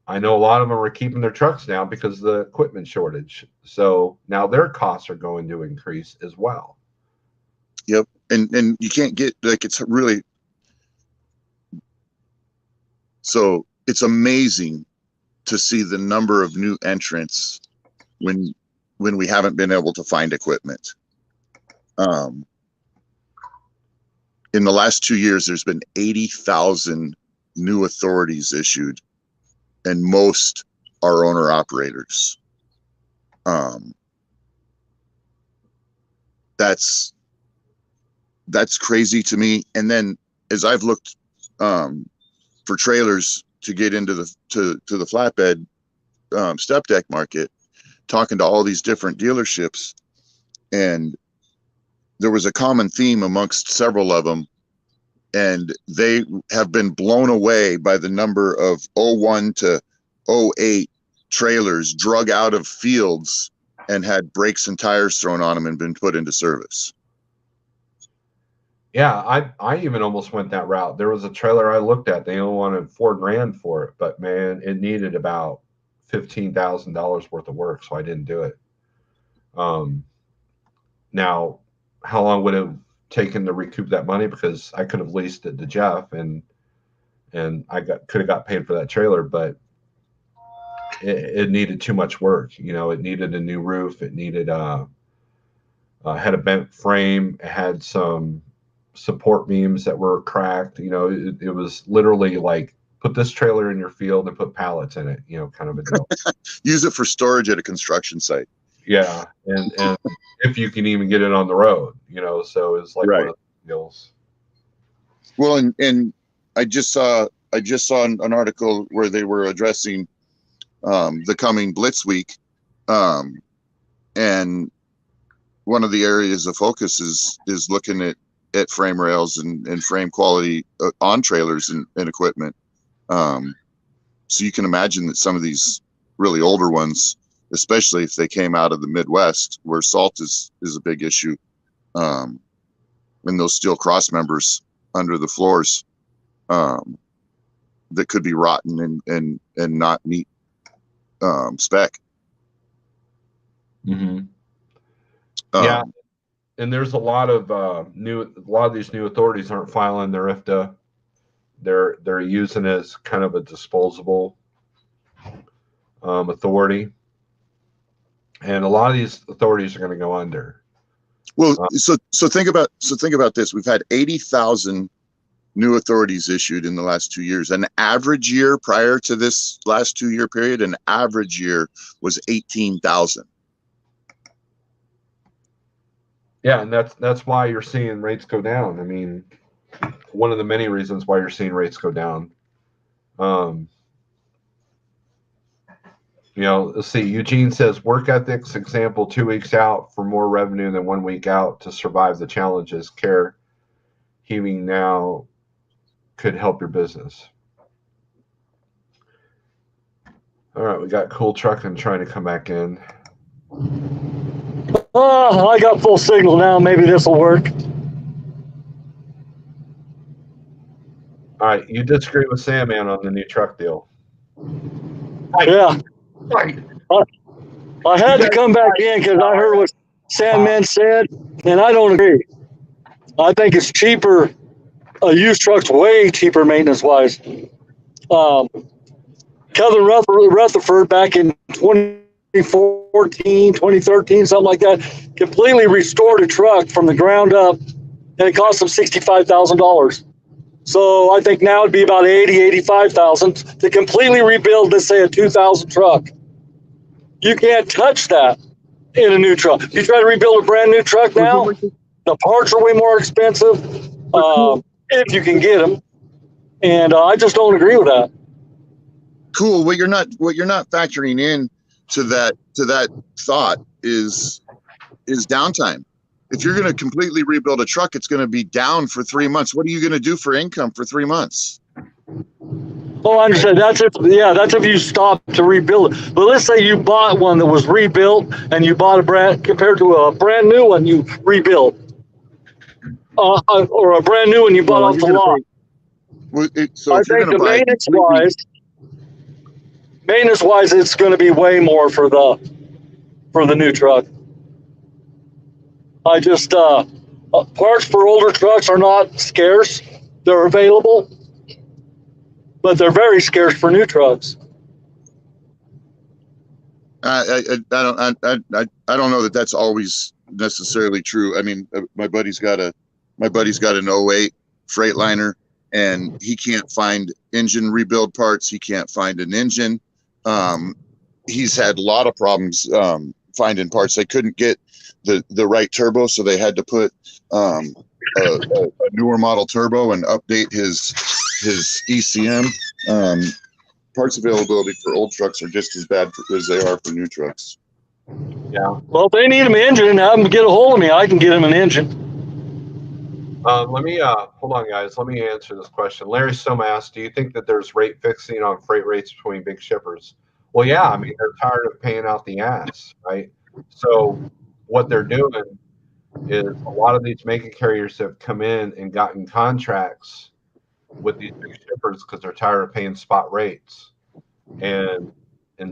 I know a lot of them are keeping their trucks down because of the equipment shortage. So now their costs are going to increase as well. Yep. And you can't get, like, it's really, so it's amazing to see the number of new entrants when we haven't been able to find equipment. In the last 2 years, there's been 80,000 new authorities issued, and most are owner operators. That's crazy to me. And then as I've looked for trailers to get into the to the flatbed step deck market, talking to all these different dealerships, and there was a common theme amongst several of them, and they have been blown away by the number of 01 to 08 trailers drug out of fields and had brakes and tires thrown on them and been put into service. Yeah, I even almost went that route. There was a trailer I looked at. They only wanted $4,000 for it, but man, it needed about $15,000 worth of work, so I didn't do it. Now, how long would it have taken to recoup that money? Because I could have leased it to Jeff, and I could have got paid for that trailer, but it needed too much work. You know, it needed a new roof. It needed had a bent frame. It had some support beams that were cracked. You know, it was literally like, put this trailer in your field and put pallets in it, you know, kind of a deal. Use it for storage at a construction site. Yeah, and if you can even get it on the road, you know, so it's like right. One of the deals. Well, and I just saw an article where they were addressing the coming Blitz Week, and one of the areas of focus is looking at frame rails and frame quality on trailers and equipment. So you can imagine that some of these really older ones, especially if they came out of the Midwest where salt is a big issue, and those steel cross members under the floors, that could be rotten and not meet spec. Mm-hmm. Yeah, and there's a lot of these new authorities aren't filing their IFTA. They're using it as kind of a disposable authority, and a lot of these authorities are going to go under. Well, so think about this. We've had 80,000 new authorities issued in the last 2 years. An average year prior to this last 2 year period, an average year was 18,000. Yeah, and that's why you're seeing rates go down. I mean, one of the many reasons why you're seeing rates go down. You know, let's see. Eugene says work ethics example: 2 weeks out for more revenue than 1 week out to survive the challenges. Care heaving now could help your business. All right, we got Cool Trucking trying to come back in. Oh, I got full signal now. Maybe this will work. All right, you disagree with Sandman on the new truck deal. Yeah. Right. I had to come back in because I heard what Sandman said, and I don't agree. I think it's cheaper. A used truck's way cheaper maintenance-wise. Kevin Rutherford back in 2014, 2013, something like that, completely restored a truck from the ground up, and it cost him $65,000. So I think now it'd be about $80,000, $85,000 to completely rebuild, let's say, a 2000 truck. You can't touch that in a new truck. If you try to rebuild a brand new truck now, the parts are way more expensive, if you can get them. And I just don't agree with that. Cool. What you're not factoring in to that thought is downtime. If you're going to completely rebuild a truck, it's going to be down for 3 months. What are you going to do for income for 3 months? Oh, I understand. That's if you stop to rebuild it. But let's say you bought one that was rebuilt, and you bought compared to a brand new one you rebuilt, or a brand new one you bought off the lot. So I think the maintenance wise, maintenance wise, it's going to be way more for the new truck. I just parts for older trucks are not scarce. They're available, but they're very scarce for new trucks. I don't know that that's always necessarily true. I mean, my buddy's got an 08 Freightliner, and he can't find engine rebuild parts. He can't find an engine. He's had a lot of problems finding parts. They couldn't get the right turbo, so they had to put a newer model turbo and update his ECM. Parts availability for old trucks are just as bad as they are for new trucks. Yeah. Well, if they need an engine, have them get a hold of me. I can get them an engine. Let me hold on, guys. Let me answer this question. Larry Soma asked, do you think that there's rate fixing on freight rates between big shippers? Well, yeah. I mean, they're tired of paying out the ass, right? So what they're doing is a lot of these mega carriers have come in and gotten contracts with these big shippers because they're tired of paying spot rates, and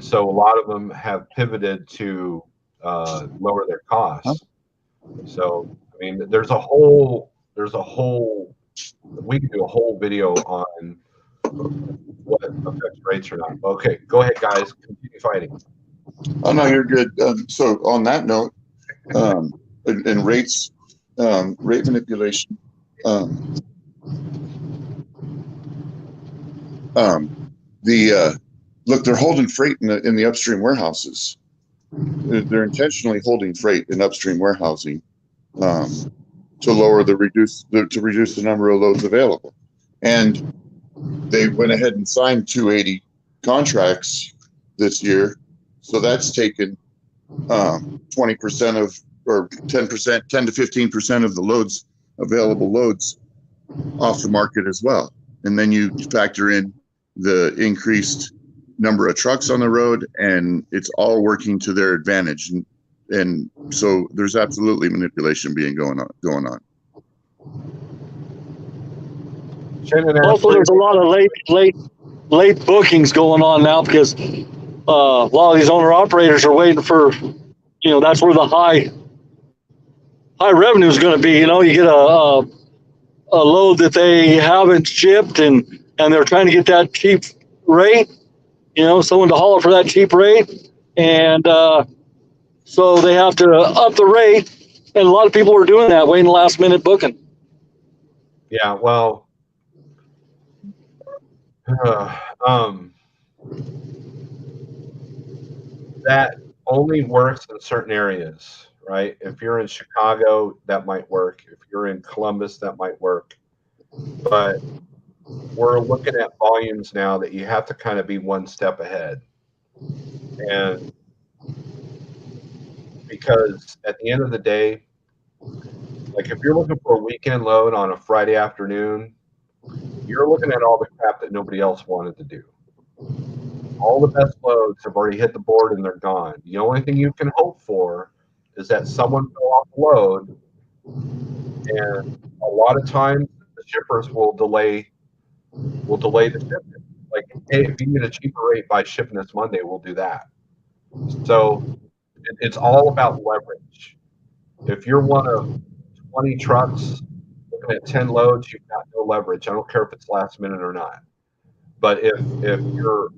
so a lot of them have pivoted to lower their costs. So I mean, we can do a whole video on what affects rates or not. Okay, go ahead, guys, continue fighting. Oh no, you're good. So on that note, and rates, rate manipulation. Look, they're holding freight in the upstream warehouses. They're intentionally holding freight in upstream warehousing to reduce the number of loads available. And they went ahead and signed 280 contracts this year, so that's taken 20% of, or 10%, 10 to 15% of the available loads off the market as well. And then you factor in the increased number of trucks on the road, and it's all working to their advantage. And so there's absolutely manipulation going on. Also, there's a lot of late bookings going on now because a lot of these owner operators are waiting for, that's where the high revenue is going to be. You get a load that they haven't shipped, and they're trying to get that cheap rate, someone to haul it for that cheap rate. And so they have to up the rate. And a lot of people are doing that, waiting last minute booking. Yeah, well, that only works in certain areas, right? If you're in Chicago, that might work. If you're in Columbus, that might work. But we're looking at volumes now that you have to kind of be one step ahead. And because at the end of the day, like if you're looking for a weekend load on a Friday afternoon, you're looking at all the crap that nobody else wanted to do. All the best loads have already hit the board and they're gone. The only thing you can hope for is that someone fell off the load, and a lot of times the shippers will delay the shipment. Like, hey, if you get a cheaper rate by shipping this Monday, we'll do that. So it's all about leverage. If you're one of 20 trucks looking at 10 loads, you've got no leverage. I don't care if it's last minute or not. But if you're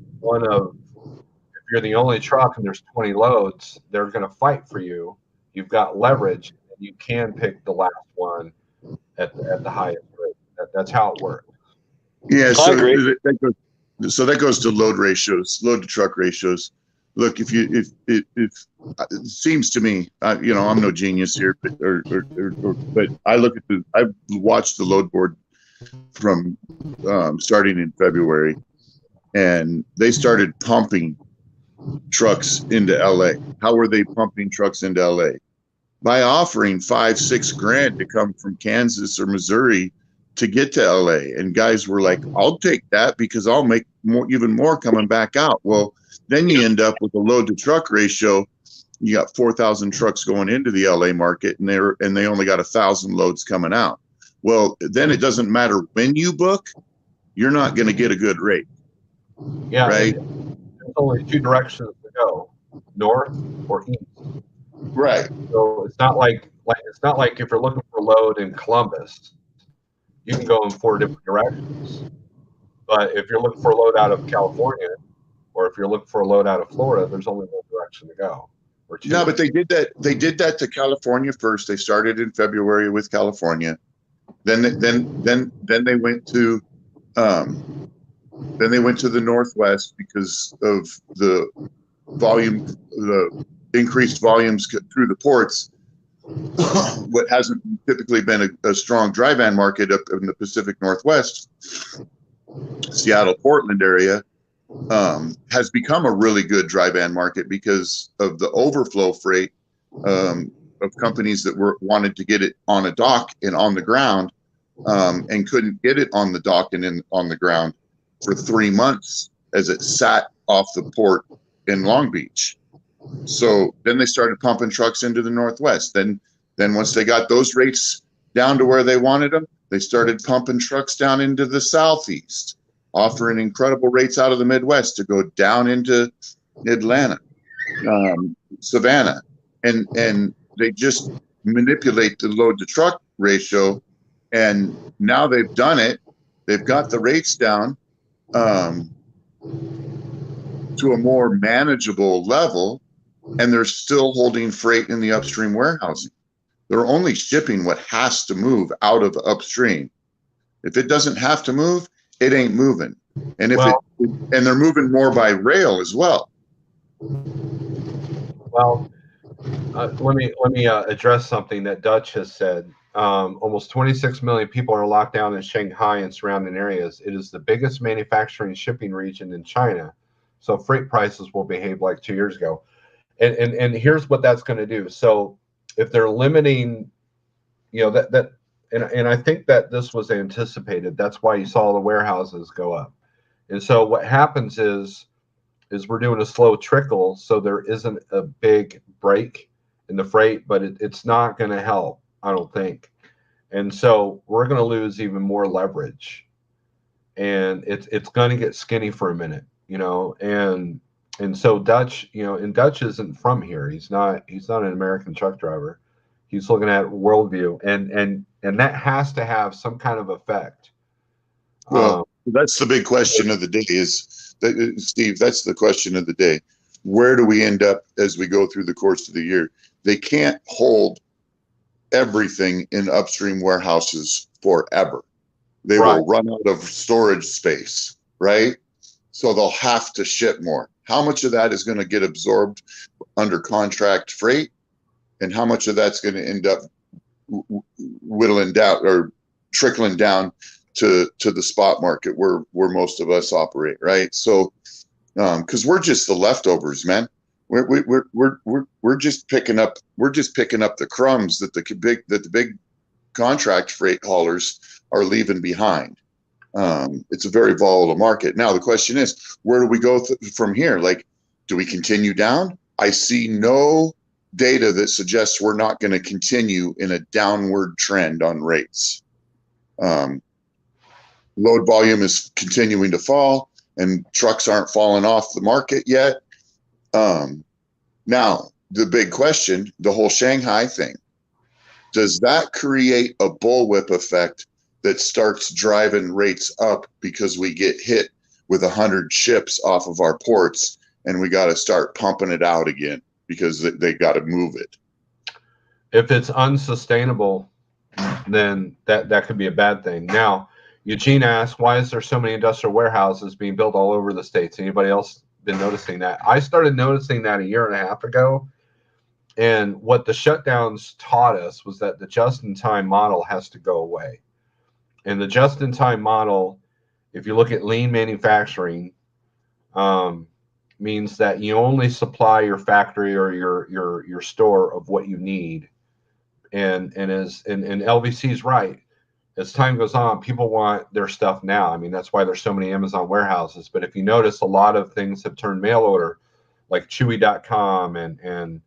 the only truck and there's 20 loads, they're going to fight for you. You've got leverage, and you can pick the last one at the highest rate. That's how it works. Yeah, so that goes to load to truck ratios. Look, if it seems to me, I'm no genius here, but I've watched the load board from starting in February, and they started pumping trucks into LA. How were they pumping trucks into LA? By offering $5-6 grand to come from Kansas or Missouri to get to LA. And guys were like, I'll take that because I'll make even more coming back out. Well, then you end up with a load to truck ratio. You got 4,000 trucks going into the LA market, and they only got 1,000 loads coming out. Well, then it doesn't matter when you book, you're not going to get a good rate. Yeah. Right. there's only two directions to go, north or east. Right. So it's not like if you're looking for a load in Columbus, you can go in 4 different directions. But if you're looking for a load out of California, or if you're looking for a load out of Florida, there's only one direction to go, or two. No, but they did that. They did that to California first. They started in February with California. Then they went to the Northwest because of the increased volumes through the ports. What hasn't typically been a strong dry van market up in the Pacific Northwest, Seattle, Portland area, has become a really good dry van market because of the overflow freight of companies that wanted to get it on a dock and on the ground, and couldn't get it on the dock and on the ground for 3 months as it sat off the port in Long Beach. So then they started pumping trucks into the Northwest. Then once they got those rates down to where they wanted them, they started pumping trucks down into the Southeast, offering incredible rates out of the Midwest to go down into Atlanta, Savannah, and they just manipulate the load to truck ratio. And now they've done it. They've got the rates down to a more manageable level, and they're still holding freight in the upstream warehousing. They're only shipping what has to move out of upstream. If it doesn't have to move, it ain't moving. And and they're moving more by rail as well. Well, let me address something that Dutch has said. Almost 26 million people are locked down in Shanghai and surrounding areas. It is the biggest manufacturing shipping region in China, so freight prices will behave like 2 years ago. And here's what that's going to do. So if they're limiting, and I think that this was anticipated. That's why you saw the warehouses go up. And so what happens is we're doing a slow trickle, so there isn't a big break in the freight, but it's not going to help, I don't think. And so we're going to lose even more leverage, and it's going to get skinny for a minute, and so Dutch, and Dutch isn't from here. He's not an American truck driver. He's looking at worldview, and that has to have some kind of effect. Well, that's the big question of the day, Steve. That's the question of the day. Where do we end up as we go through the course of the year? They can't hold everything in upstream warehouses forever. They will run out of storage space, right? So they'll have to ship more. How much of that is going to get absorbed under contract freight, and how much of that's going to end up whittling down or trickling down to the spot market where most of us operate, right? So, because we're just the leftovers, man. We're just picking up the crumbs that the big contract freight haulers are leaving behind. It's a very volatile market. Now the question is, where do we go from here? Like, do we continue down? I see no data that suggests we're not going to continue in a downward trend on rates. Load volume is continuing to fall, and trucks aren't falling off the market yet. Now, the big question, the whole Shanghai thing, does that create a bullwhip effect that starts driving rates up because we get hit with 100 ships off of our ports and we got to start pumping it out again because they got to move it? If it's unsustainable, then that could be a bad thing. Now, Eugene asked, why is there so many industrial warehouses being built all over the states? Anybody else been noticing that? I started noticing that a year and a half ago. And what the shutdowns taught us was that the just-in-time model has to go away. And the just-in-time model, if you look at lean manufacturing, means that you only supply your factory or your store of what you need. And LVC's right. As time goes on, people want their stuff now. I mean, that's why there's so many Amazon warehouses. But if you notice, a lot of things have turned mail order, like Chewy.com and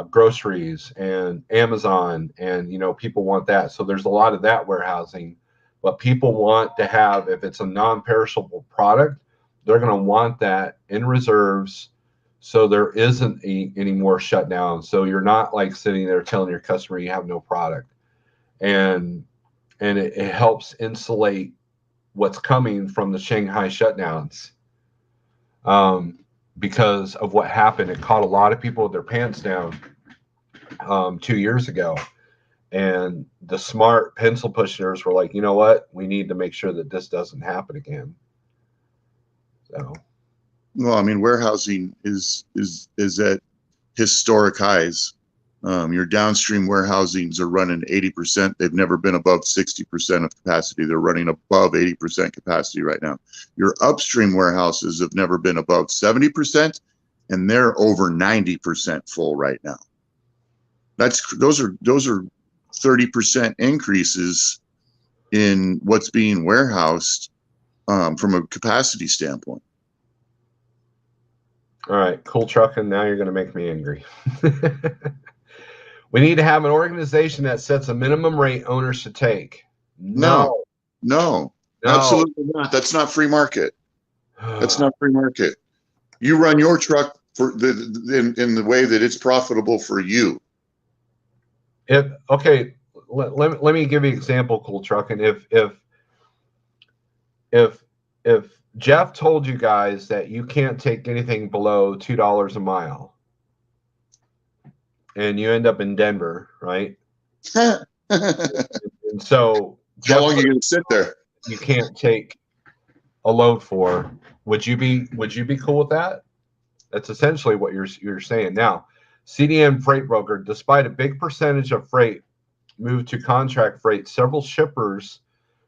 groceries and Amazon, and people want that. So there's a lot of that warehousing. But people want to have, if it's a non-perishable product, they're going to want that in reserves, so there isn't any more shutdowns. So you're not like sitting there telling your customer you have no product, and it helps insulate what's coming from the Shanghai shutdowns. Because of what happened, it caught a lot of people with their pants down 2 years ago. And the smart pencil pushers were like, you know what? We need to make sure that this doesn't happen again. So, well, I mean, warehousing is at historic highs. Your downstream warehousings are running 80%. They've never been above 60% of capacity. They're running above 80% capacity right now. Your upstream warehouses have never been above 70%, and they're over 90% full right now. Those are 30% increases in what's being warehoused from a capacity standpoint. all right, cool trucking. Now you're going to make me angry. We need to have an organization that sets a minimum rate owners should take. No, absolutely not. That's not free market. That's not free market. You run your truck in the way that it's profitable for you. Okay, let me give you an example, cool trucking. If Jeff told you guys that you can't take anything below $2 a mile, and you end up in Denver, right? And so how long are you going to sit there? You can't take a load for. Would you be cool with that? That's essentially what you're saying. Now, CDM freight broker, despite a big percentage of freight moved to contract freight, several shippers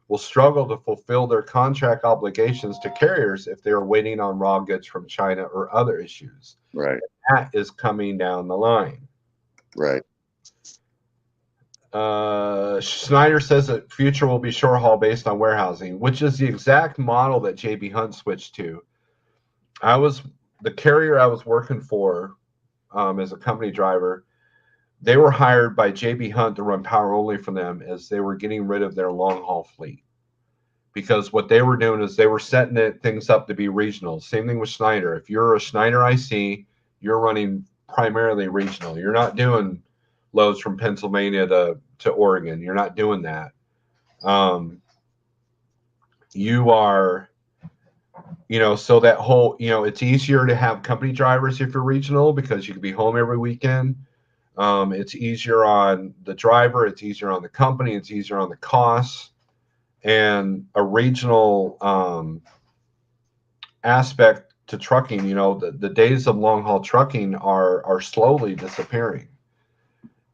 will struggle to fulfill their contract obligations to carriers if they are waiting on raw goods from China or other issues. Right. That is coming down the line. Right. Schneider says that future will be short haul based on warehousing, which is the exact model that JB Hunt switched to. The carrier I was working for as a company driver. They were hired by JB Hunt to run power only for them as they were getting rid of their long haul fleet. Because what they were doing is they were setting things up to be regional. Same thing with Schneider. If you're a Schneider IC, you're running primarily regional. You're not doing loads from Pennsylvania to Oregon. You're not doing that. You are, so that whole, it's easier to have company drivers if you're regional because you can be home every weekend. It's easier on the driver. It's easier on the company. It's easier on the costs. And a regional aspect to trucking, the days of long haul trucking are slowly disappearing.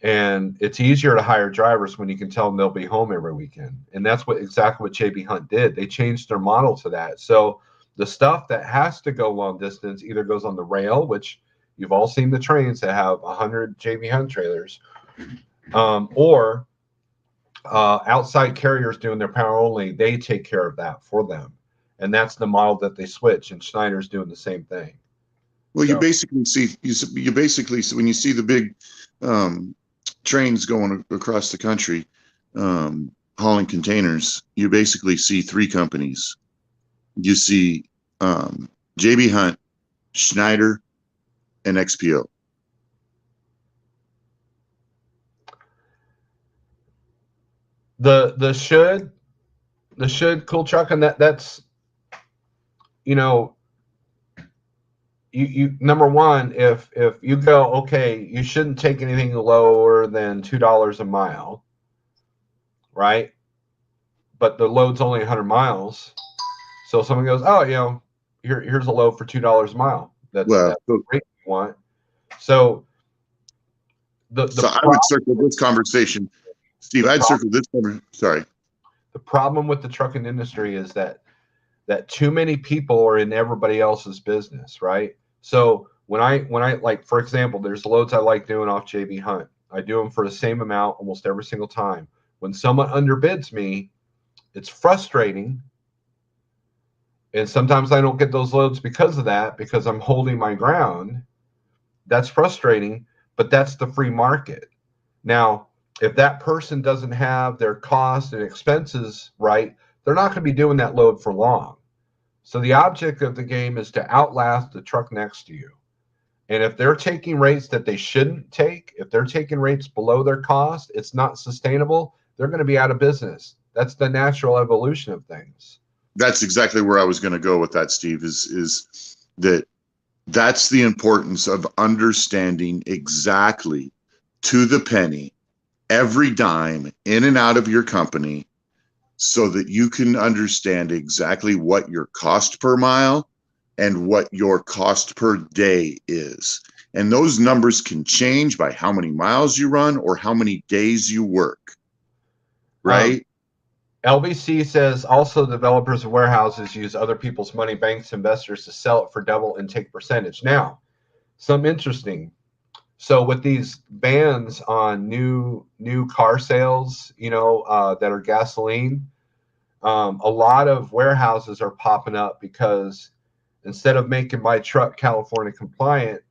And it's easier to hire drivers when you can tell them they'll be home every weekend. And that's exactly what JB Hunt did. They changed their model to that. So the stuff that has to go long distance either goes on the rail, which you've all seen the trains that have 100 JB Hunt trailers, or outside carriers doing their power only. They take care of that for them. And that's the model that they switch. And Schneider's doing the same thing. Well, you basically see when you see the big trains going across the country hauling containers, you basically see three companies. You see JB Hunt, Schneider, and XPO. The should cool truck, and that's you number one, if you go, okay, you shouldn't take anything lower than $2 a mile, right? But the load's only 100 miles, so someone goes, oh, here's a load for $2 a mile. That's the rate you want. So I would circle this conversation, Steve. I'd circle this conversation. Sorry. The problem with the trucking industry is that too many people are in everybody else's business, right? So when I like, for example, there's loads I like doing off JB Hunt. I do them for the same amount almost every single time. When someone underbids me, it's frustrating. And sometimes I don't get those loads because of that, because I'm holding my ground. That's frustrating, but that's the free market. Now, if that person doesn't have their costs and expenses right, they're not going to be doing that load for long. So the object of the game is to outlast the truck next to you. And if they're taking rates that they shouldn't take, if they're taking rates below their cost, it's not sustainable. They're going to be out of business. That's the natural evolution of things. That's exactly where I was going to go with that, Steve, is that that's the importance of understanding exactly to the penny every dime in and out of your company, so that you can understand exactly what your cost per mile and what your cost per day is. And those numbers can change by how many miles you run or how many days you work, right? LBC says also developers of warehouses use other people's money, banks, investors, to sell it for double and take percentage. Now, some interesting. So with these bans on new car sales, that are gasoline, a lot of warehouses are popping up because instead of making my truck California compliant,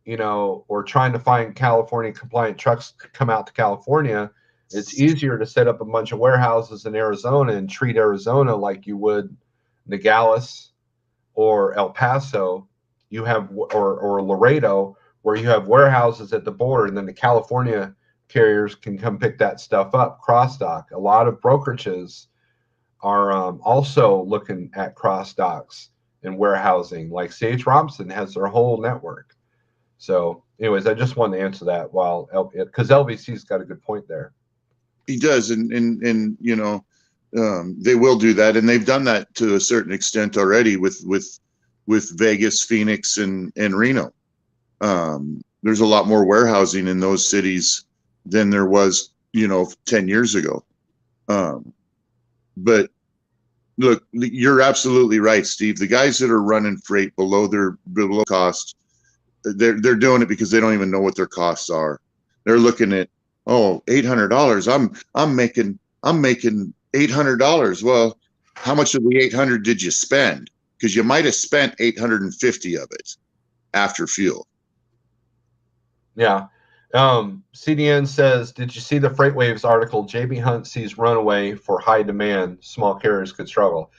or trying to find California compliant trucks to come out to California, it's easier to set up a bunch of warehouses in Arizona and treat Arizona like you would Nogales or El Paso. You have or Laredo, where you have warehouses at the border, and then the California carriers can come pick that stuff up, cross dock. A lot of brokerages are also looking at cross docks and warehousing. Like C.H. Robinson has their whole network. So, anyways, I just wanted to answer that because LVC's got a good point there. He does, and they will do that, and they've done that to a certain extent already with Vegas, Phoenix, and Reno. There's a lot more warehousing in those cities than there was 10 years ago. But look, you're absolutely right, Steve. The guys that are running freight below cost, they're doing it because they don't even know what their costs are. They're looking at, $800. I'm making $800. Well, how much of the 800 did you spend? Because you might have spent 850 of it after fuel. Yeah. CDN says, did you see the FreightWaves article? JB Hunt sees runaway for high demand. Small carriers could struggle.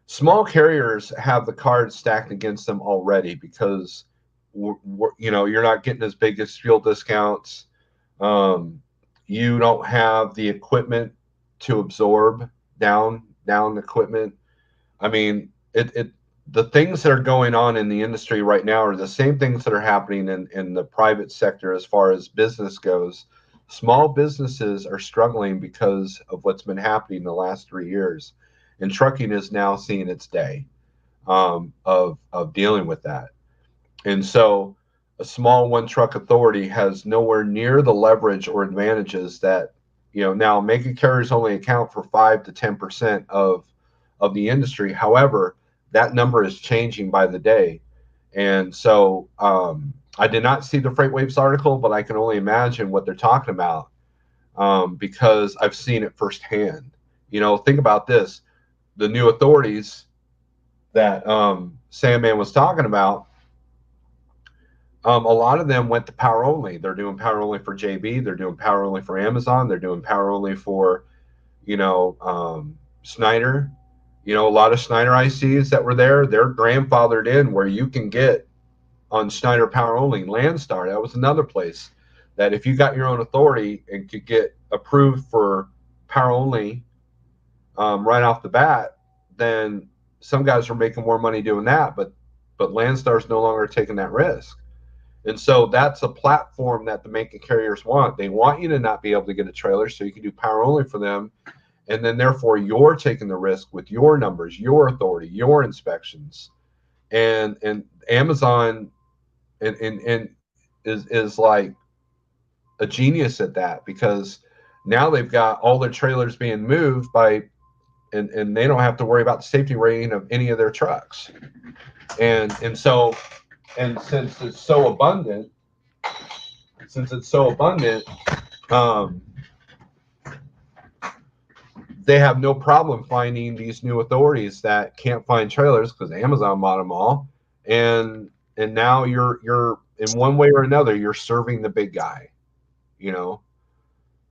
Small carriers have the cards stacked against them already because you're not getting as big as fuel discounts. You don't have the equipment to absorb down equipment. I mean, the things that are going on in the industry right now are the same things that are happening in the private sector as far as business goes. Small businesses are struggling because of what's been happening in the last 3 years, and trucking is now seeing its day of dealing with that. And so a small one truck authority has nowhere near the leverage or advantages that, now mega carriers only account for 5 to 10% of the industry. However, that number is changing by the day. And so I did not see the FreightWaves article, but I can only imagine what they're talking about because I've seen it firsthand. Think about this. The new authorities that Sandman was talking about, a lot of them went to power only. They're doing power only for JB. They're doing power only for Amazon. They're doing power only for, Schneider. A lot of Schneider ICs that were there, they're grandfathered in where you can get on Schneider power only. Landstar, that was another place that if you got your own authority and could get approved for power only right off the bat, then some guys were making more money doing that. But Landstar's no longer taking that risk. And so that's a platform that the mega carriers want. They want you to not be able to get a trailer so you can do power only for them. And then therefore you're taking the risk with your numbers, your authority, your inspections. And Amazon and is like a genius at that, because now they've got all their trailers being moved and they don't have to worry about the safety rating of any of their trucks. And so since it's so abundant, they have no problem finding these new authorities that can't find trailers because Amazon bought them all, and now you're in one way or another you're serving the big guy,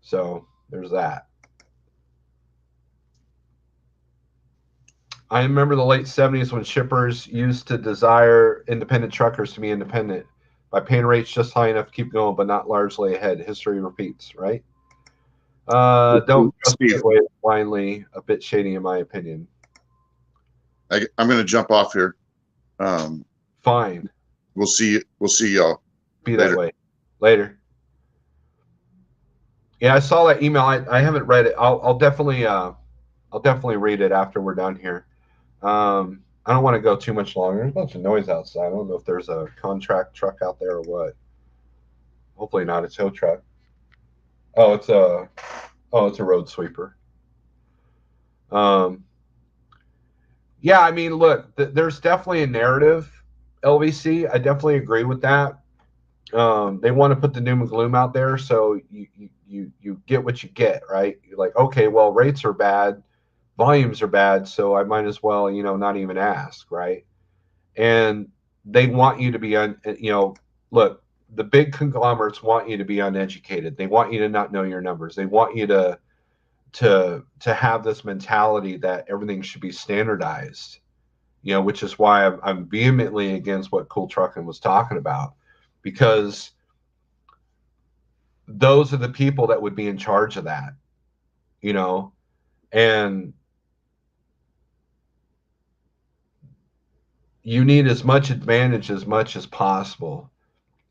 So there's that. I remember the late 70s when shippers used to desire independent truckers to be independent by paying rates just high enough to keep going, but not largely ahead. History repeats, right? Don't trust Steve, takeaways blindly. A bit shady, in my opinion. I'm going to jump off here. Fine. We'll see y'all. Be Later. that way. Later. Yeah, I saw that email. I haven't read it. I'll definitely read it after we're done here. I don't want to go too much longer. There's a bunch of noise outside. I don't know if there's a contract truck out there or what. Hopefully not a tow truck. It's a road sweeper. Yeah, I mean, look, there's definitely a narrative, LVC. I definitely agree with that. They want to put the doom and gloom out there, so you get what you get, right? You're like, okay, well, rates are bad, volumes are bad, so I might as well, not even ask, right? And they want you to be look, the big conglomerates want you to be uneducated. They want you to not know your numbers. They want you to have this mentality that everything should be standardized, which is why I'm vehemently against what Cool Trucking was talking about, because those are the people that would be in charge of that, and you need as much advantage as much as possible,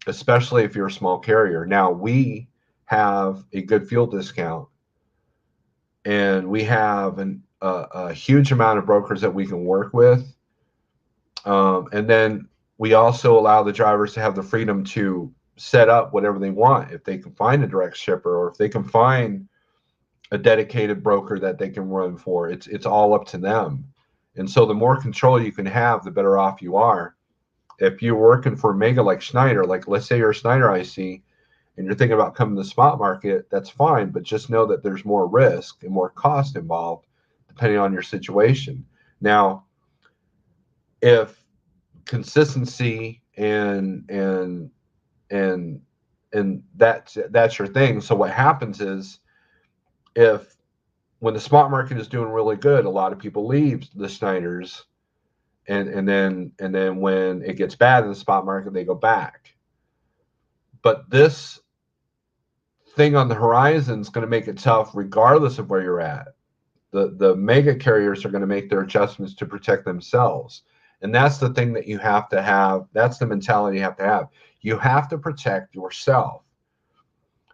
especially if you're a small carrier. Now, we have a good fuel discount, and we have a huge amount of brokers that we can work with. And then we also allow the drivers to have the freedom to set up whatever they want. If they can find a direct shipper, or if they can find a dedicated broker that they can run for, it's all up to them. And so the more control you can have, the better off you are. If you're working for a mega like Schneider, like let's say you're a Schneider IC and you're thinking about coming to the spot market, that's fine, but just know that there's more risk and more cost involved depending on your situation. Now, if consistency and that's your thing, so what happens is, if when the spot market is doing really good, a lot of people leave the Schneiders, and then when it gets bad in the spot market, they go back. But this thing on the horizon is going to make it tough regardless of where you're at. The mega carriers are going to make their adjustments to protect themselves. And that's the thing that you have to have. That's the mentality you have to have. You have to protect yourself.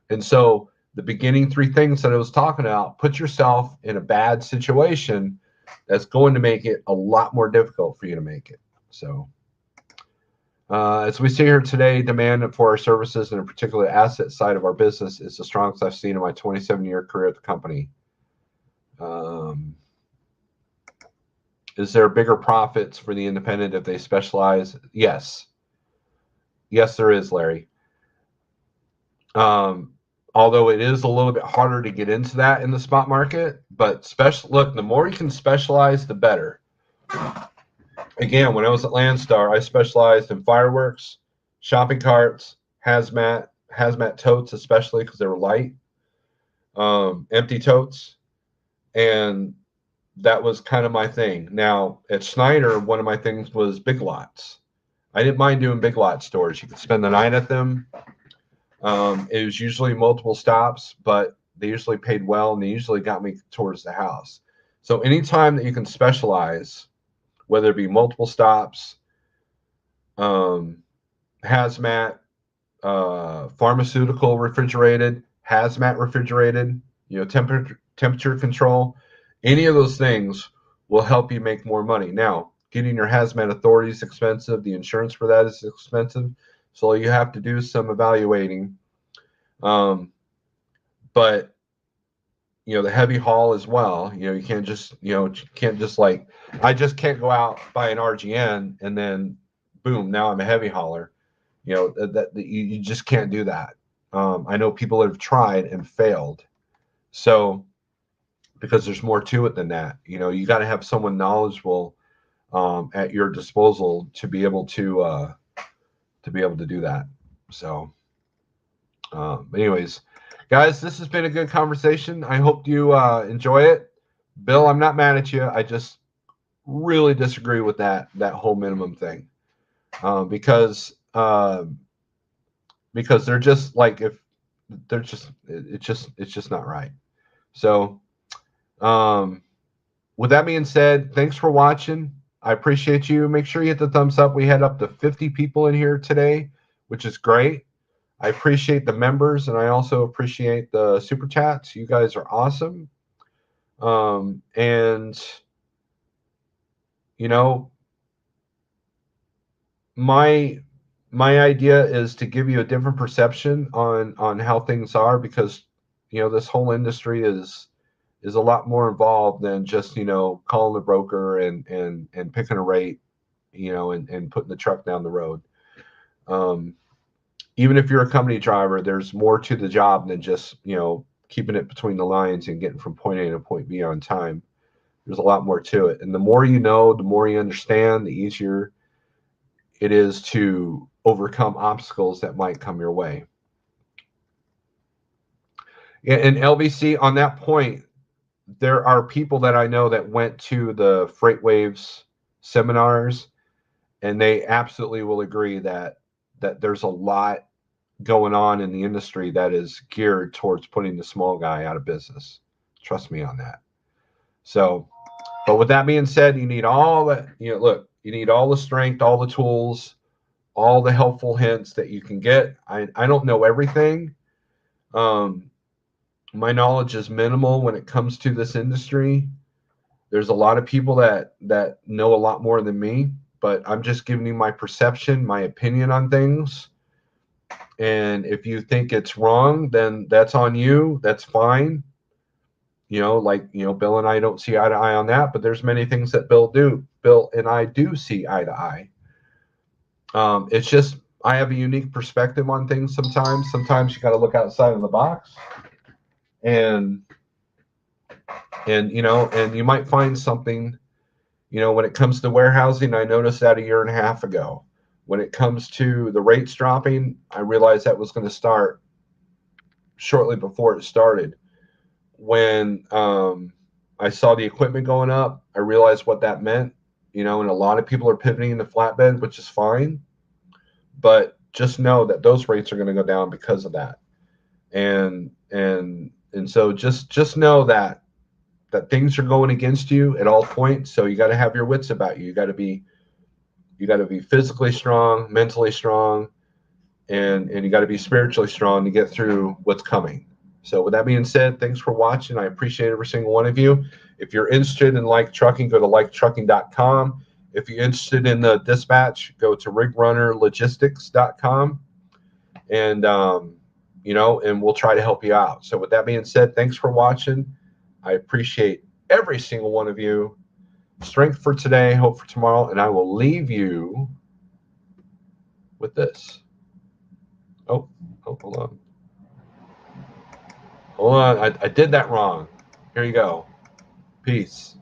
And so the beginning three things that I was talking about, put yourself in a bad situation that's going to make it a lot more difficult for you to make it. So as we see here today, demand for our services and in particular asset side of our business is the strongest I've seen in my 27-year career at the company. Is there bigger profits for the independent if they specialize? Yes. Yes, there is, Larry. Although it is a little bit harder to get into that in the spot market, but look, the more you can specialize, the better. Again, when I was at Landstar, I specialized in fireworks, shopping carts, hazmat totes, especially because they were light, empty totes, and that was kind of my thing. Now, at Schneider, one of my things was big lots. I didn't mind doing big lot stores. You could spend the night at them. It was usually multiple stops, but they usually paid well, and they usually got me towards the house. So anytime that you can specialize, whether it be multiple stops, hazmat, pharmaceutical refrigerated, hazmat refrigerated, temperature control, any of those things will help you make more money. Now, getting your hazmat authority is expensive. The insurance for that is expensive. So you have to do some evaluating. But the heavy haul as well, you can't just, like, I just can't go out, buy an RGN, and then boom, now I'm a heavy hauler. That you just can't do that. I know people that have tried and failed. So, because there's more to it than that, you got to have someone knowledgeable at your disposal to be able to do that. So, anyways, guys, this has been a good conversation. I hope you enjoy it. Bill, I'm not mad at you. really disagree with that whole minimum thing, because they're just like, if they're just, it's just not right. So with that being said, thanks for watching. I appreciate you. Make sure you hit the thumbs up. We had up to 50 people in here today, which is great. I appreciate the members, and I also appreciate the super chats. You guys are awesome. And you know, my idea is to give you a different perception on how things are, because this whole industry is a lot more involved than just calling the broker and picking a rate, and putting the truck down the road. Even if you're a company driver, there's more to the job than just keeping it between the lines and getting from point A to point B on time. There's a lot more to it, and the more you know, the more you understand, the easier it is to overcome obstacles that might come your way. And LVC, on that point, there are people that I know that went to the Freight Waves seminars, and they absolutely will agree that there's a lot going on in the industry that is geared towards putting the small guy out of business. Trust me on that. So, but with that being said, you need all that, look, you need all the strength, all the tools, all the helpful hints that you can get. I don't know everything. My knowledge is minimal when it comes to this industry. There's a lot of people that know a lot more than me, but I'm just giving you my perception, my opinion on things. And if you think it's wrong, then that's on you. That's fine. Bill and I don't see eye to eye on that, but there's many things that Bill and I do see eye to eye. It's just, I have a unique perspective on things sometimes. Sometimes you got to look outside of the box, and you might find something, when it comes to warehousing. I noticed that a year and a half ago. When it comes to the rates dropping, I realized that was going to start shortly before it started. When I saw the equipment going up, I realized what that meant, and a lot of people are pivoting into flatbed, which is fine. But just know that those rates are going to go down because of that. And so just know that things are going against you at all points. So you got to have your wits about you. You got to be physically strong, mentally strong, and you got to be spiritually strong to get through what's coming. So with that being said, thanks for watching. I appreciate every single one of you. If you're interested in Like Trucking, go to liketrucking.com. If you're interested in the dispatch, go to rigrunnerlogistics.com, and and we'll try to help you out. So with that being said, thanks for watching. I appreciate every single one of you. Strength for today, hope for tomorrow, and I will leave you with this. Oh, hold on. Hold on, I did that wrong. Here you go. Peace.